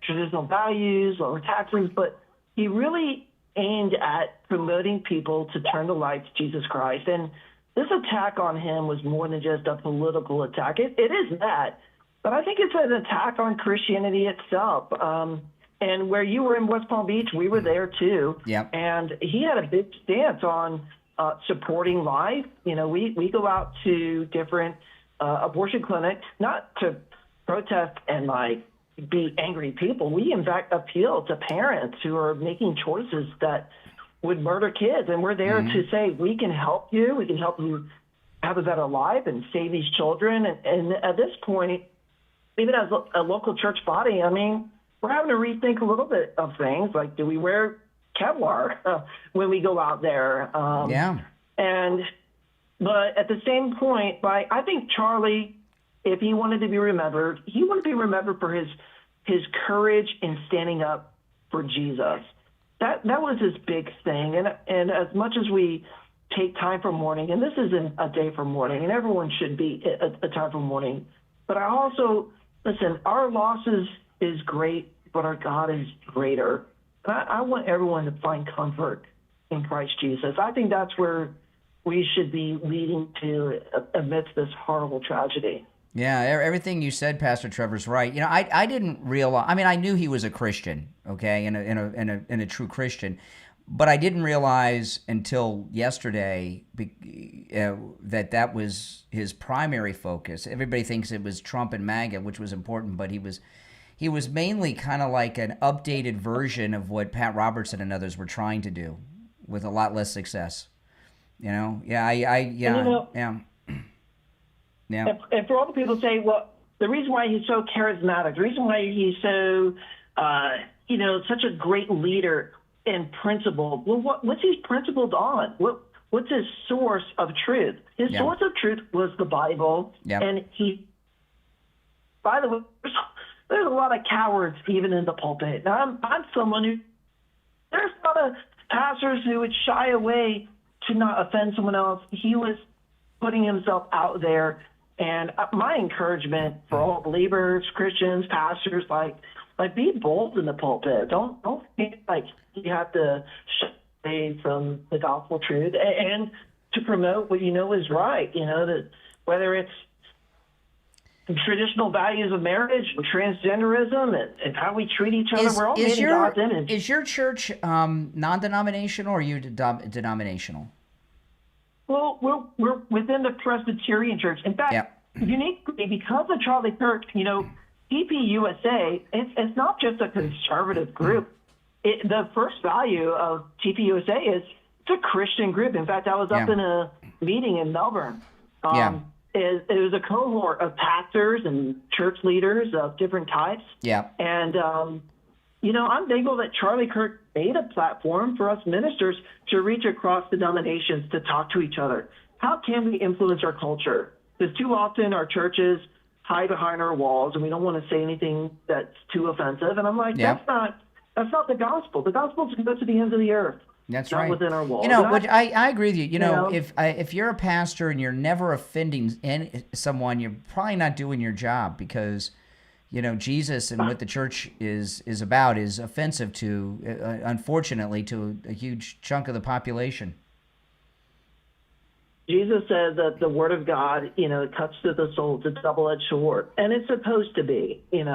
traditional values, lower taxes, but he really aimed at promoting people to turn the light to Jesus Christ. And this attack on him was more than just a political attack. It is that, but I think it's an attack on Christianity itself. And where you were in West Palm Beach, we were there too. Yep. And he had a big stance on supporting life. You know, we go out to different abortion clinics, not to protest and like be angry people. We in fact appeal to parents who are making choices that would murder kids, and we're there to say we can help you. We can help you have a better life and save these children. And at this point, even as a local church body, I mean, we're having to rethink a little bit of things. Like, do we wear Kevlar when we go out there? But at the same point, I think Charlie, if he wanted to be remembered, he wanted to be remembered for his courage in standing up for Jesus. That was his big thing. And as much as we take time for mourning, and this isn't a day for mourning, and everyone should be a time for mourning, but I also, listen, our losses is great, but our God is greater. I want everyone to find comfort in Christ Jesus. I think that's where we should be leading to amidst this horrible tragedy. Yeah, everything you said, Pastor Trevor's right. You know, I didn't realize. I mean, I knew he was a Christian, okay, and a true Christian, but I didn't realize until yesterday that was his primary focus. Everybody thinks it was Trump and MAGA, which was important, but he was mainly kind of like an updated version of what Pat Robertson and others were trying to do, with a lot less success. You know, Yeah. And for all the people say, well, the reason why he's so charismatic, the reason why he's so, such a great leader and principled. Well, what's he principled on? What's his source of truth? His source of truth was the Bible. Yep. And by the way, there's a lot of cowards even in the pulpit. Now, I'm someone who, there's a lot of pastors who would shy away to not offend someone else. He was putting himself out there. And my encouragement for all believers, Christians, pastors, like be bold in the pulpit. Don't feel like you have to shy away from the gospel truth and to promote what you know is right. You know, that whether it's traditional values of marriage and transgenderism and how we treat each other, we're all made in God's image. Is your church non-denominational or are you denominational? Well, we're within the Presbyterian Church. In fact, uniquely, because of Charlie Kirk, TPUSA, it's not just a conservative group. The first value of TPUSA is it's a Christian group. In fact, I was up in a meeting in Melbourne. It was a cohort of pastors and church leaders of different types. Yeah. And, I'm thankful that Charlie Kirk made a platform for us ministers to reach across denominations to talk to each other. How can we influence our culture? Because too often our churches hide behind our walls and we don't want to say anything that's too offensive. And I'm like, that's not the gospel. The gospel is to go to the ends of the earth. That's not right. Within our walls. Which I agree with you. If you're a pastor and you're never offending someone, you're probably not doing your job because Jesus and what the church is about is offensive to, unfortunately, to a huge chunk of the population. Jesus said that the word of God, cuts to the soul. It's a double-edged sword, and it's supposed to be, and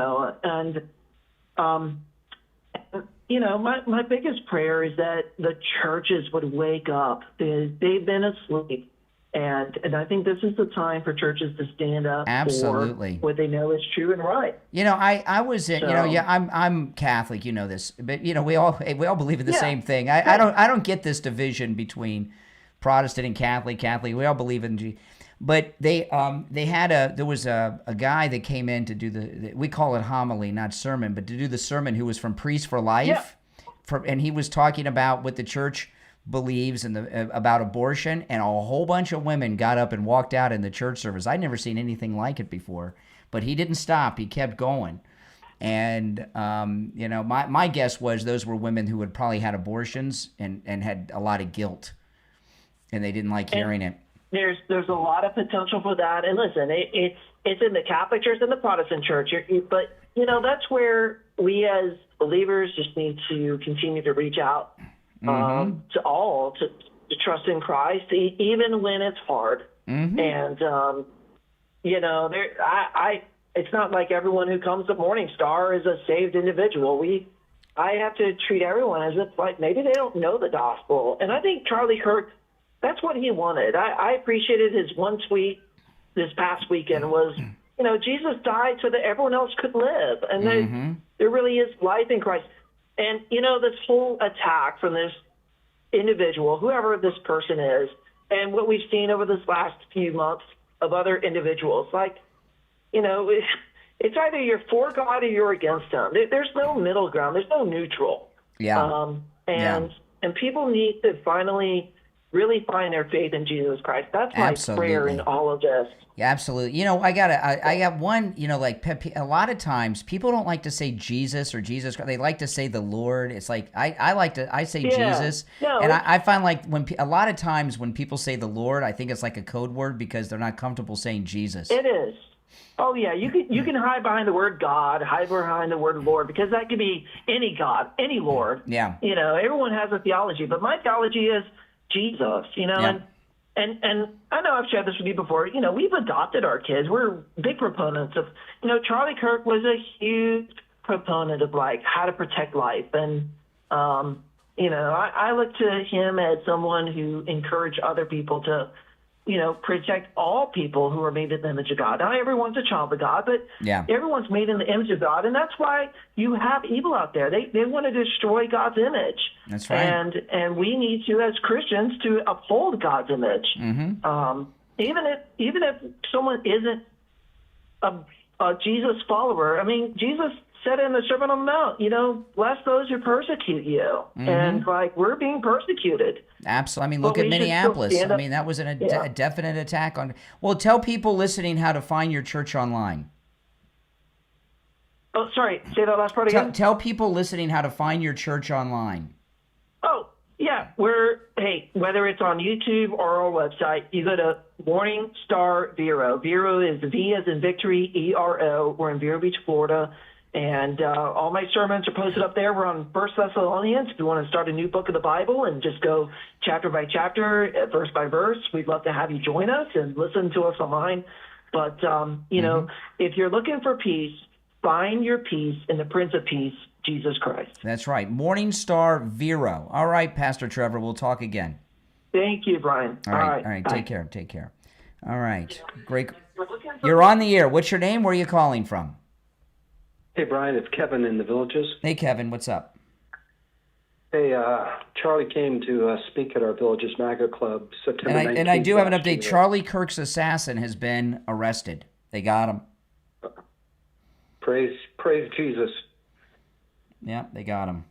my biggest prayer is that the churches would wake up. They've been asleep. And I think this is the time for churches to stand up for what they know is true and right. I was in, I'm Catholic, you know this, but we all believe in the same thing. I don't get this division between Protestant and Catholic. We all believe in but there was a guy that came in to do we call it homily, not sermon, but to do the sermon, who was from Priest for Life, and he was talking about what the church believes about abortion, and a whole bunch of women got up and walked out in the church service. I'd never seen anything like it before, but he didn't stop. He kept going. And, my guess was those were women who had probably had abortions and had a lot of guilt, and they didn't like hearing it. There's a lot of potential for that. And listen, it's in the Catholic Church and the Protestant Church, but, that's where we as believers just need to continue to reach out to all, to to trust in Christ, even when it's hard. Mm-hmm. And, it's not like everyone who comes to Morning Star is a saved individual. I have to treat everyone as if like maybe they don't know the gospel. And I think Charlie Kirk, that's what he wanted. I appreciated his one tweet this past weekend was, Jesus died so that everyone else could live. And there really is life in Christ. And, this whole attack from this individual, whoever this person is, and what we've seen over this last few months of other individuals, it's either you're for God or you're against him. There's no middle ground. There's no neutral. Yeah. And people need to finally really find their faith in Jesus Christ. That's my prayer in all of this. Yeah, absolutely. I got one, a lot of times people don't like to say Jesus or Jesus Christ. They like to say the Lord. It's like, I say Jesus. No. And I find like a lot of times when people say the Lord, I think it's like a code word because they're not comfortable saying Jesus. It is. Oh yeah, you can hide behind the word God, hide behind the word Lord, because that could be any God, any Lord. Yeah. Everyone has a theology, but my theology is Jesus. Yeah. And I know I've shared this with you before. We've adopted our kids. We're big proponents of. Charlie Kirk was a huge proponent of like how to protect life, and I look to him as someone who encouraged other people to. Protect all people who are made in the image of God. Not everyone's a child of God, but everyone's made in the image of God. And that's why you have evil out there. They want to destroy God's image. That's right. And we need to, as Christians, to uphold God's image. Mm-hmm. Even if someone isn't a Jesus follower, I mean, Jesus said in the Sermon on the Mount, bless those who persecute you. Mm-hmm. And we're being persecuted. Absolutely. I mean, look at Minneapolis. I mean, that was a definite attack on. Well, tell people listening how to find your church online. Oh, sorry. Say that last part again. Tell people listening how to find your church online. Oh, yeah. Whether it's on YouTube or our website, you go to Morning Star Vero. Vero is V as in victory, E-R-O. We're in Vero Beach, Florida. And all my sermons are posted up there. We're on 1 Thessalonians. If you want to start a new book of the Bible and just go chapter by chapter, verse by verse, we'd love to have you join us and listen to us online. But, if you're looking for peace, find your peace in the Prince of Peace, Jesus Christ. That's right. Morning Star Vero. All right, Pastor Trevor, we'll talk again. Thank you, Brian. All right. Take care. All right. Great. You're on the air. What's your name? Where are you calling from? Hey, Brian, it's Kevin in the Villages. Hey, Kevin, what's up? Hey, Charlie came to speak at our Villages MAGA Club September 19th. And I do have an update. Charlie Kirk's assassin has been arrested. They got him. Praise Jesus. Yeah, they got him.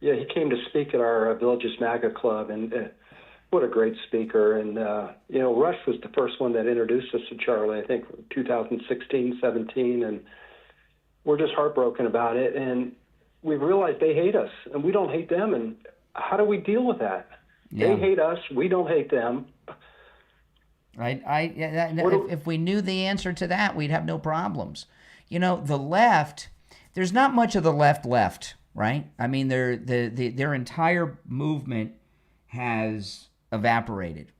He came to speak at our Villages MAGA Club, and what a great speaker. And, Rush was the first one that introduced us to Charlie, I think, 2016, 17, and we're just heartbroken about it. And we realized they hate us, and we don't hate them, and how do we deal with that? Yeah. They hate us, we don't hate them. Right. If we knew the answer to that, we'd have no problems. The left, there's not much of the left, right? I mean, their entire movement has evaporated,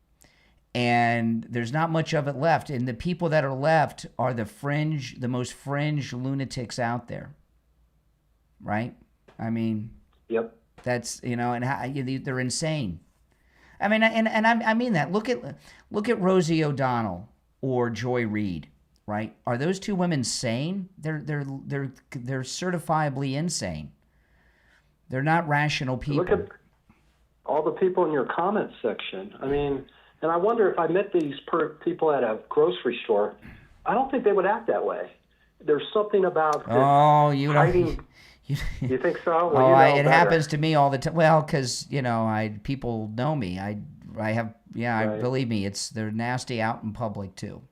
and there's not much of it left. And the people that are left are the most fringe lunatics out there, right? I mean, yep. That's and they're insane. I mean, and I mean that. Look at Rosie O'Donnell or Joy Reid, right? Are those two women sane? They're certifiably insane. They're not rational people. Look at all the people in your comments section. I mean, and I wonder if I met these people at a grocery store, I don't think they would act that way. There's something about hiding. You think so? Well, it happens to me all the time. Well, because people know me. Believe me, they're nasty out in public too.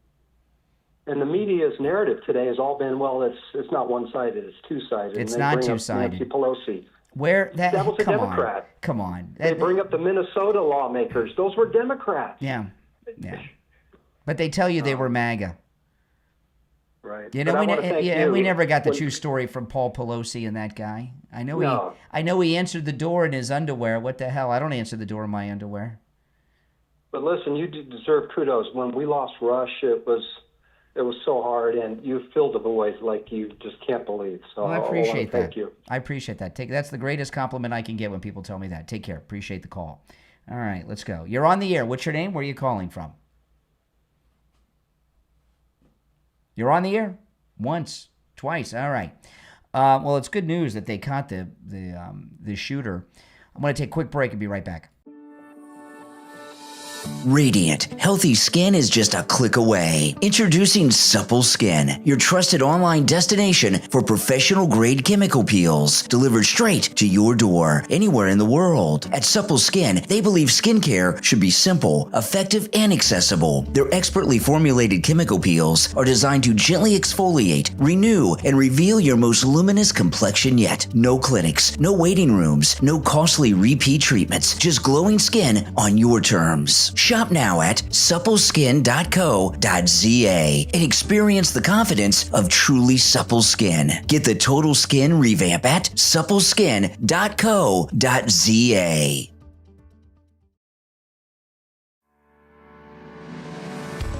And the media's narrative today has all been, well, it's not one-sided, it's two-sided. It's not two-sided. Nancy Pelosi. That was a Democrat. Come on. They bring up the Minnesota lawmakers. Those were Democrats. Yeah. But they tell you they were MAGA. Right. You know, we never got the true story from Paul Pelosi and that guy. I know he answered the door in his underwear. What the hell? I don't answer the door in my underwear. But listen, you deserve kudos. When we lost Rush, it was so hard, and you filled the void like you just can't believe. So well, I appreciate that. Thank you. I appreciate that. That's the greatest compliment I can get when people tell me that. Take care. Appreciate the call. All right, let's go. You're on the air. What's your name? Where are you calling from? You're on the air? Once, twice. All right. Well, it's good news that they caught the shooter. I'm going to take a quick break and be right back. Radiant, healthy skin is just a click away. Introducing Supple Skin, your trusted online destination for professional-grade chemical peels delivered straight to your door, anywhere in the world. At Supple Skin, they believe skincare should be simple, effective, and accessible. Their expertly formulated chemical peels are designed to gently exfoliate, renew, and reveal your most luminous complexion yet. No clinics, no waiting rooms, no costly repeat treatments, just glowing skin on your terms. Shop now at suppleskin.co.za and experience the confidence of truly supple skin. Get the total skin revamp at suppleskin.co.za.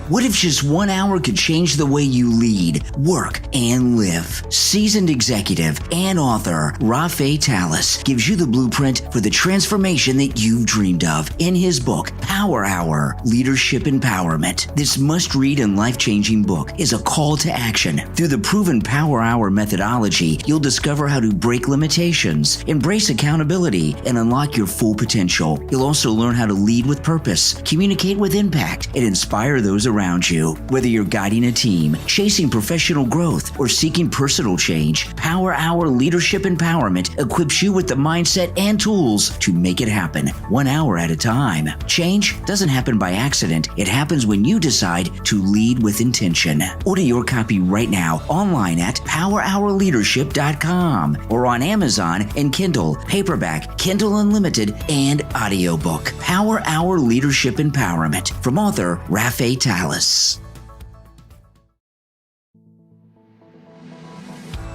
What if just 1 hour could change the way you lead, work, and live? Seasoned executive and author Rafe Tallis gives you the blueprint for the transformation that you've dreamed of in his book, Power Hour, Leadership Empowerment. This must-read and life-changing book is a call to action. Through the proven Power Hour methodology, you'll discover how to break limitations, embrace accountability, and unlock your full potential. You'll also learn how to lead with purpose, communicate with impact, and inspire those around you. Whether you're guiding a team, chasing professional growth, or seeking personal change, Power Hour Leadership Empowerment equips you with the mindset and tools to make it happen, 1 hour at a time. Change doesn't happen by accident. It happens when you decide to lead with intention. Order your copy right now online at powerhourleadership.com or on Amazon and Kindle, paperback, Kindle Unlimited, and audiobook. Power Hour Leadership Empowerment from author Rafe Tallis.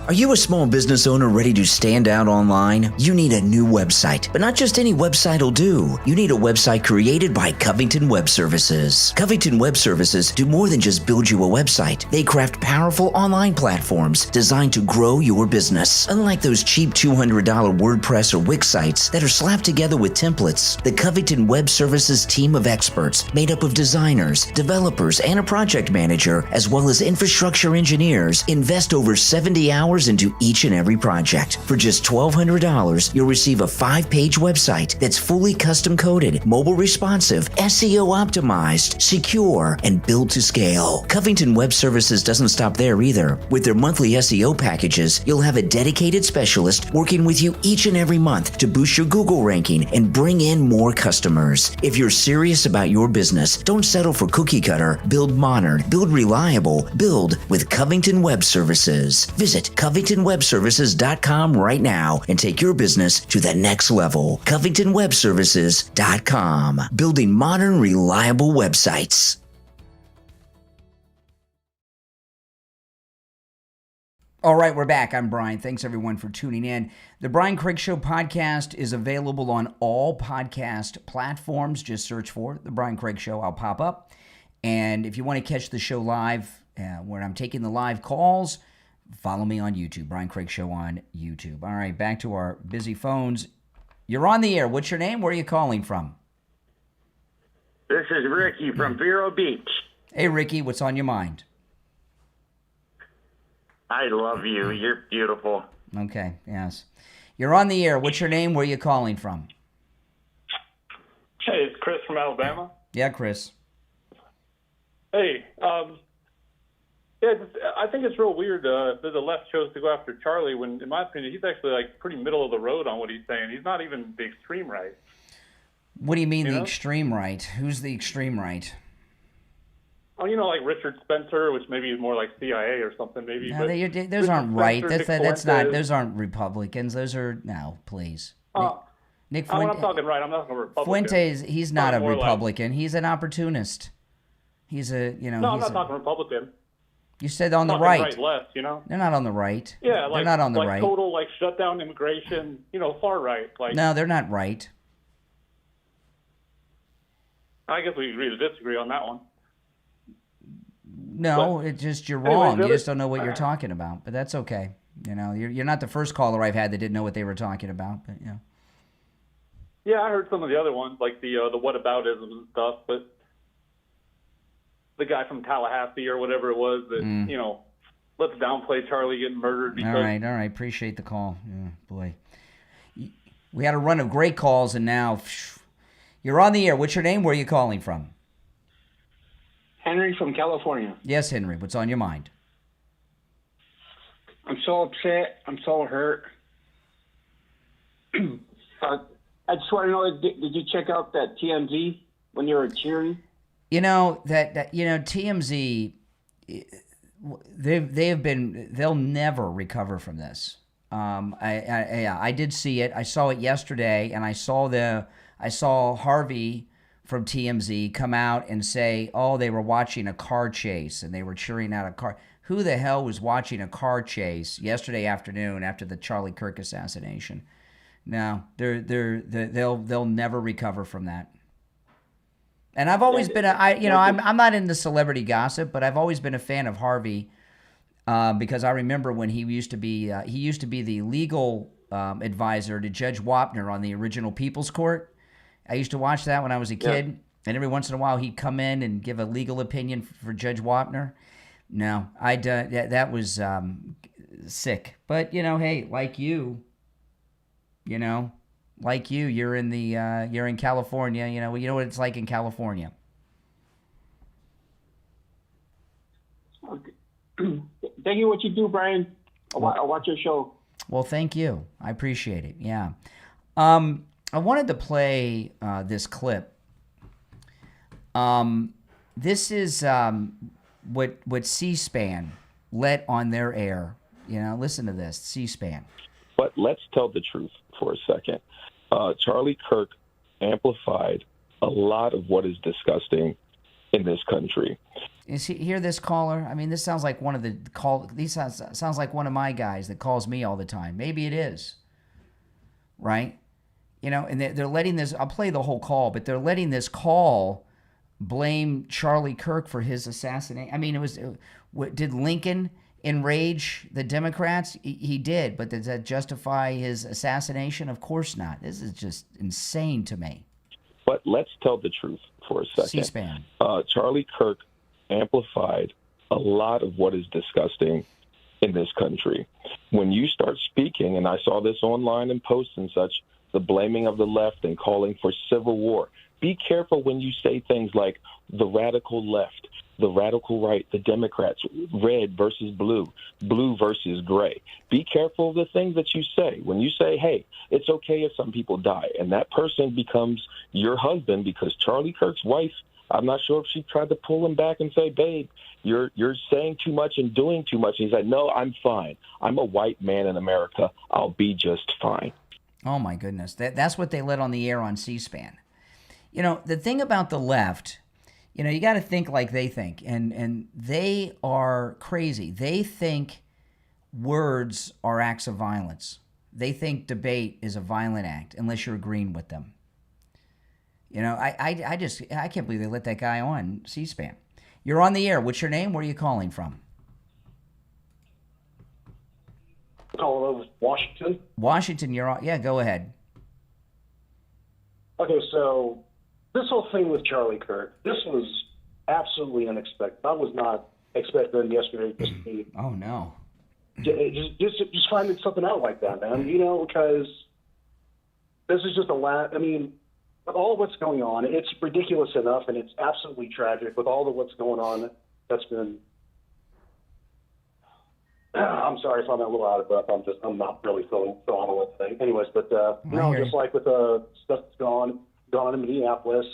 Are you a small business owner ready to stand out online? You need a new website, but not just any website will do. You need a website created by Covington Web Services. Covington Web Services do more than just build you a website. They craft powerful online platforms designed to grow your business. Unlike those cheap $200 WordPress or Wix sites that are slapped together with templates, the Covington Web Services team of experts made up of designers, developers, and a project manager, as well as infrastructure engineers, invest over 70 hours into each and every project. For just $1,200, you'll receive a 5-page website that's fully custom coded, mobile responsive, SEO optimized, secure, and built to scale. Covington Web Services doesn't stop there either. With their monthly SEO packages, you'll have a dedicated specialist working with you each and every month to boost your Google ranking and bring in more customers. If you're serious about your business, don't settle for cookie cutter. Build modern, build reliable, build with Covington Web Services. Visit CovingtonWebServices.com right now and take your business to the next level. CovingtonWebServices.com. Building modern, reliable websites. All right, we're back. I'm Brian. Thanks, everyone, for tuning in. The Brian Craig Show podcast is available on all podcast platforms. Just search for The Brian Craig Show. I'll pop up. And if you want to catch the show live, where I'm taking the live calls, follow me on YouTube, Brian Craig Show on YouTube. All right, back to our busy phones. You're on the air. What's your name? Where are you calling from? This is Ricky from Vero Beach. Hey, Ricky, what's on your mind? I love you. You're beautiful. Okay, yes. You're on the air. What's your name? Where are you calling from? Hey, it's Chris from Alabama. Yeah, Chris. Hey, I think it's real weird that the left chose to go after Charlie when, in my opinion, he's actually like pretty middle of the road on what he's saying. He's not even the extreme right. What do you mean the extreme right? Who's the extreme right? Oh, like Richard Spencer, which maybe is more like CIA or something, maybe. No, those aren't right. That's not. Those aren't Republicans. Those are please. Nick Fuentes. I'm talking right. I'm not a Republican. Fuentes, he's not a Republican. He's an opportunist. He's a. No, I'm not talking Republican. You said on the Talking right. right, left, you know? They're not on the right. Yeah, they're not on the right. Total, shut down immigration, far right. No, they're not right. I guess we agree to disagree on that one. No, it's just you're Anyways, wrong. You just don't know what you're talking about. But that's okay. You're not the first caller I've had that didn't know what they were talking about. But yeah. Yeah, I heard some of the other ones, like the whataboutism and stuff. But the guy from Tallahassee or whatever it was that let's downplay Charlie getting murdered. Because All right. Appreciate the call. Yeah, boy. We had a run of great calls, and now you're on the air. What's your name? Where are you calling from? Henry from California. Yes, Henry. What's on your mind? I'm so upset. I'm so hurt. I just want to know, did you check out that TMZ when you were cheering? TMZ, they'll never recover from this. I did see it. I saw it yesterday, and I saw Harvey from TMZ come out and say, they were watching a car chase and they were cheering out a car. Who the hell was watching a car chase yesterday afternoon after the Charlie Kirk assassination? No, they'll never recover from that. And I've always been I'm not into celebrity gossip, but I've always been a fan of Harvey because I remember when he used to be the legal advisor to Judge Wapner on the original People's Court. I used to watch that when I was a kid, and every once in a while he'd come in and give a legal opinion for Judge Wapner. No, that was sick. But hey, like you, you're in California. You know what it's like in California. Thank you. What you do, Brian? I watch your show. Well, thank you. I appreciate it. Yeah. I wanted to play this clip. This is what C-SPAN let on their air. Listen to this, C-SPAN. But let's tell the truth for a second. Charlie Kirk amplified a lot of what is disgusting in this country. Hear this caller? I mean, this sounds like one of the sounds like one of my guys that calls me all the time. Maybe it is, right? And they're letting this. I'll play the whole call, but they're letting this call blame Charlie Kirk for his assassination. I mean, did Lincoln enrage the Democrats? He did, but does that justify his assassination? Of course not. This is just insane to me. But let's tell the truth for a second. C-SPAN. Charlie Kirk amplified a lot of what is disgusting in this country. When you start speaking, and I saw this online and posts and such, the blaming of the left and calling for civil war. Be careful when you say things like the radical left, the radical right, the Democrats, red versus blue, blue versus gray. Be careful of the things that you say. When you say, hey, it's okay if some people die, and that person becomes your husband because Charlie Kirk's wife, I'm not sure if she tried to pull him back and say, babe, you're saying too much and doing too much. And he's like, no, I'm fine. I'm a white man in America. I'll be just fine. Oh, my goodness. That's what they let on the air on C-SPAN. The thing about the left, you got to think like they think. And they are crazy. They think words are acts of violence. They think debate is a violent act unless you're agreeing with them. I can't believe they let that guy on C-SPAN. You're on the air. What's your name? Where are you calling from? Calling over Washington. Washington, you're on. Yeah, go ahead. Okay, so this whole thing with Charlie Kirk, this was absolutely unexpected. I was not expecting yesterday just to be. Oh no. Just finding something out like that, man. Because this is just with all what's going on, it's ridiculous enough, and it's absolutely tragic with all what's going on. That's been. I'm sorry if I'm a little out of breath. I'm not really feeling on with thing. Anyways, but just like with the stuff that's gone in Minneapolis,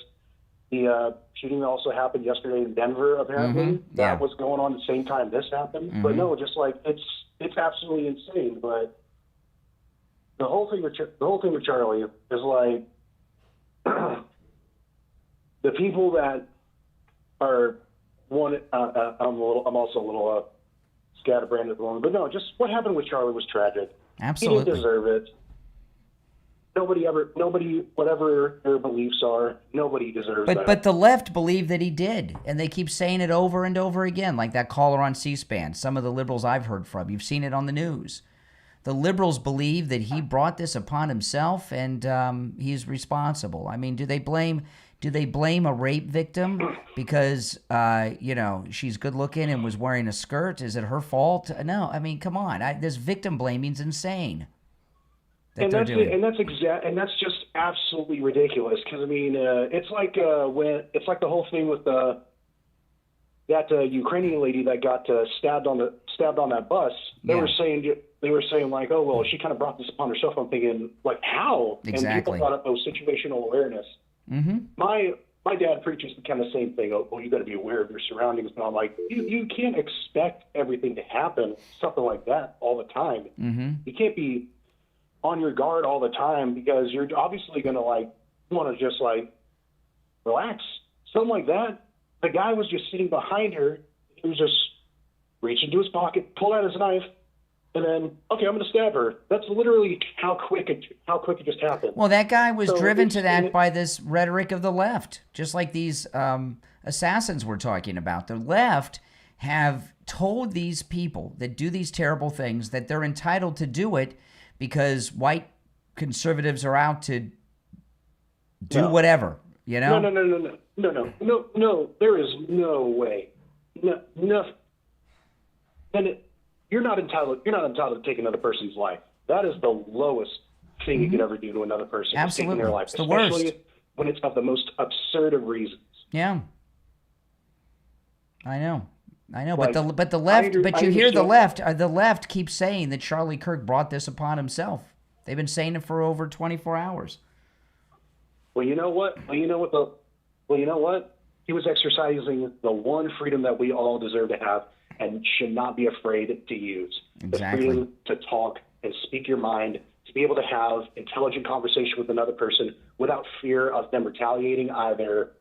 the shooting also happened yesterday in Denver. Apparently, Mm-hmm. that was going on at the same time this happened. Mm-hmm. But no, just like it's absolutely insane. But the whole thing with Charlie is like the people that are I'm also a little scatterbrained at the moment, but no, just what happened with Charlie was tragic. Absolutely. He didn't deserve it. Nobody, whatever their beliefs are, nobody deserves that. But the left believe that he did, and they keep saying it over and over again, like that caller on C-SPAN. Some of the liberals I've heard from, you've seen it on the news. The liberals believe that he brought this upon himself, and he's responsible. I mean, do they blame a rape victim because she's good looking and was wearing a skirt? Is it her fault? No, I mean, come on. This victim blaming's insane. And that's just absolutely ridiculous. Because I mean, it's like the whole thing with that Ukrainian lady that got stabbed on that bus. They were saying like, oh well, she kind of brought this upon herself. I'm thinking like, how? Exactly. And people brought up situational awareness. Mm-hmm. My dad preaches the kind of same thing. Oh, you got to be aware of your surroundings. And I'm like, you can't expect everything to happen, something like that all the time. Mm-hmm. You can't be on your guard all the time because you're obviously going to want to just relax. Something like that. The guy was just sitting behind her. He was just reaching into his pocket, pulled out his knife, and then, okay, I'm going to stab her. That's literally how quick it just happened. Well, that guy was driven to that by this rhetoric of the left, just like these assassins we're talking about. The left have told these people that do these terrible things that they're entitled to do it because white conservatives are out to do whatever, No. There is no way. No. And you're not entitled to take another person's life. That is the lowest thing you could ever do to another person. Absolutely. Taking their life, it's the worst. Especially when it's of the most absurd of reasons. Yeah. I know. Like, but the left. The left keeps saying that Charlie Kirk brought this upon himself. They've been saying it for over 24 hours. Well, you know what? He was exercising the one freedom that we all deserve to have and should not be afraid to use. Exactly. The freedom to talk and speak your mind, to be able to have intelligent conversation with another person without fear of them retaliating, either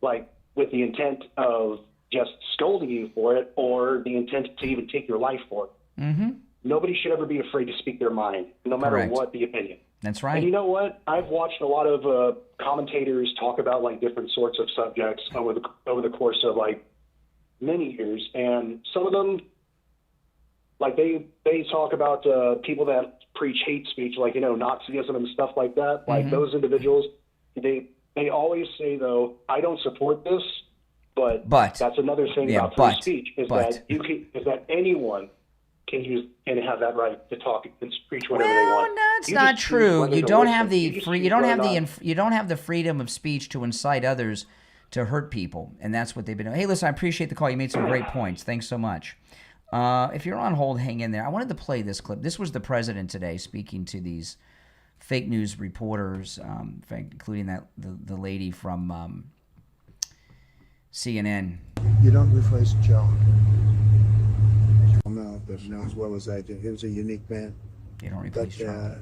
with the intent of just scolding you for it or the intent to even take your life for it. Mm-hmm. Nobody should ever be afraid to speak their mind, no matter what the opinion. That's right. And you know what? I've watched a lot of commentators talk about different sorts of subjects over the course of many years, and some of them they talk about people that preach hate speech, Nazism and stuff like that. Those individuals, they always say though, I don't support this, but that's another thing about free speech is that anyone can use and have that right to talk and preach whatever they want. No, it's not true. You don't have the freedom of speech to incite others to hurt people, and that's what they've been doing. Hey, listen, I appreciate the call. You made some great points. Thanks so much. If you're on hold, hang in there. I wanted to play this clip. This was the president today speaking to these fake news reporters, in fact, including the lady from CNN. You don't replace Joe. No, but not as well as I did. He was a unique man. You don't replace Joe.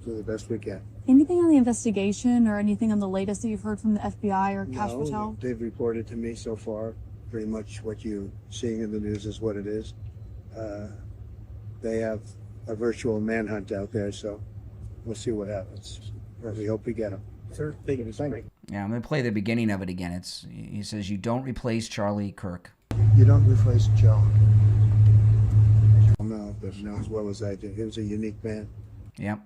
Do the best we can. Anything on the investigation or anything on the latest that you've heard from the FBI or Cash Patel? They've reported to me so far. Pretty much what you're seeing in the news is what it is. They have a virtual manhunt out there, so we'll see what happens. We hope we get them. Third thing. Yeah, I'm going to play the beginning of it again. He says, you don't replace Charlie Kirk. You don't replace Joe. No, but not as well as I did. He was a unique man. Yep.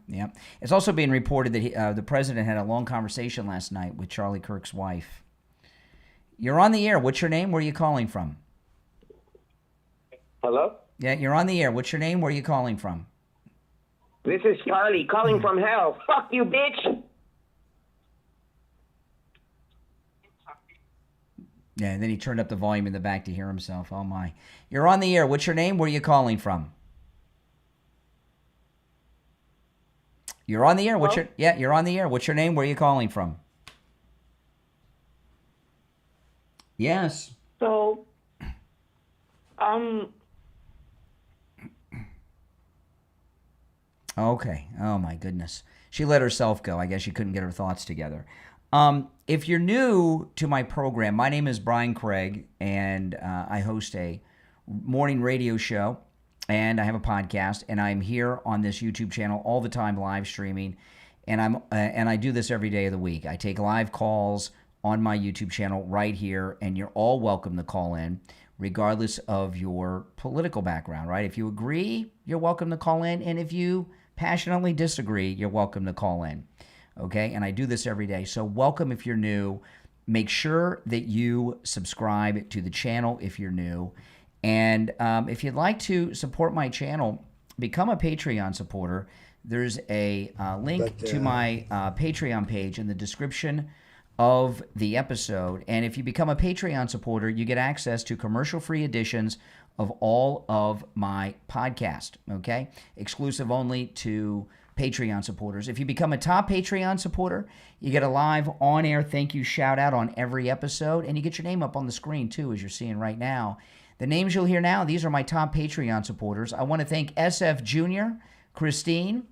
It's also being reported that the president had a long conversation last night with Charlie Kirk's wife. You're on the air. What's your name? Where are you calling from? Hello? Yeah, you're on the air. What's your name? Where are you calling from? This is Charlie calling from hell. Fuck you, bitch! Yeah, and then he turned up the volume in the back to hear himself. Oh, my. You're on the air. What's your name? Where are you calling from? You're on the air. You're on the air. What's your name? Where are you calling from? Yes. So, Okay. Oh, my goodness. She let herself go. I guess she couldn't get her thoughts together. If you're new to my program, my name is Brian Craig, and I host a morning radio show, and I have a podcast, and I'm here on this YouTube channel all the time, live streaming, and I do this every day of the week. I take live calls on my YouTube channel right here, and you're all welcome to call in, regardless of your political background, right? If you agree, you're welcome to call in, and if you passionately disagree, you're welcome to call in, okay? And I do this every day, so welcome if you're new. Make sure that you subscribe to the channel if you're new, and if you'd like to support my channel, become a Patreon supporter. There's a link to my Patreon page in the description of the episode, and if you become a Patreon supporter, you get access to commercial-free editions of all of my podcast, okay? Exclusive only to Patreon supporters. If you become a top Patreon supporter, you get a live on-air thank you shout-out on every episode, and you get your name up on the screen, too, as you're seeing right now. The names you'll hear now, these are my top Patreon supporters. I want to thank SFjr, Christine,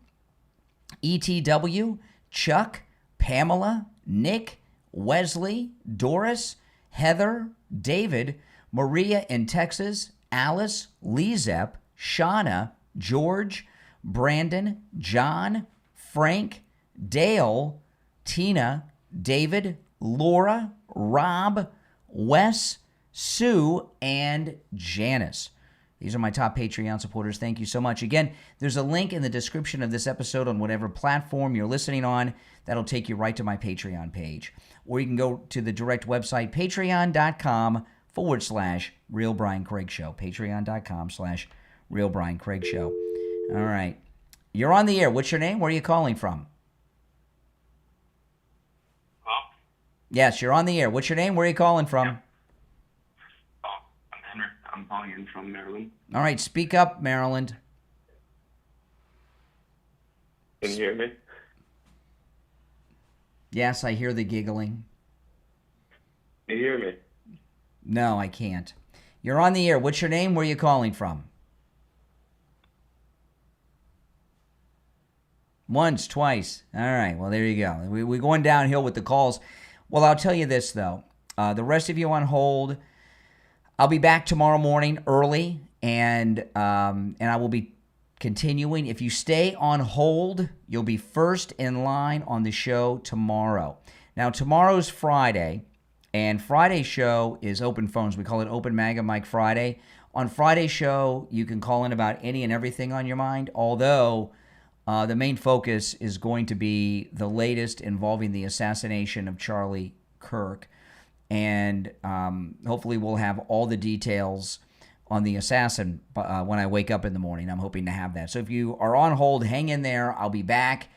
ETW, Chuck, Pamela, Nick, Wesley, Doris, Heather, David, Maria in Texas, Alice, LeeZep, Shawna, George, Brandon, John, Frank, Dale, Tina, David, Laura, Rob, Wes, Sue, and Janice. These are my top Patreon supporters. Thank you so much. Again, there's a link in the description of this episode on whatever platform you're listening on. That'll take you right to my Patreon page. Or you can go to the direct website, patreon.com/Real Brian Craig Show. Patreon.com/Real Brian Craig Show. All right. You're on the air. What's your name? Where are you calling from? Yes, you're on the air. What's your name? Where are you calling from? I'm Henry. I'm calling in from Maryland. All right, speak up, Maryland. Can you hear me? Yes, I hear the giggling. Can you hear me? No, I can't. You're on the air. What's your name? Where are you calling from? Once, twice. All right, well, there you go. We're going downhill with the calls. Well, I'll tell you this, though. The rest of you on hold, I'll be back tomorrow morning early, and I will be continuing. If you stay on hold, you'll be first in line on the show tomorrow. Now, tomorrow's Friday, and Friday's show is open phones. We call it Open MAGA Mike Friday. On Friday's show, you can call in about any and everything on your mind, although the main focus is going to be the latest involving the assassination of Charlie Kirk. And hopefully we'll have all the details on the assassin when I wake up in the morning. I'm hoping to have that. So if you are on hold, hang in there. I'll be back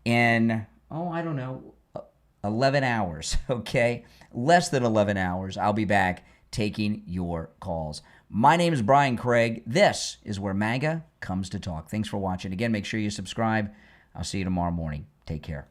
in, 11 hours, okay? Less than 11 hours. I'll be back taking your calls. My name is Brian Craig. This is where MAGA comes to talk. Thanks for watching. Again, make sure you subscribe. I'll see you tomorrow morning. Take care.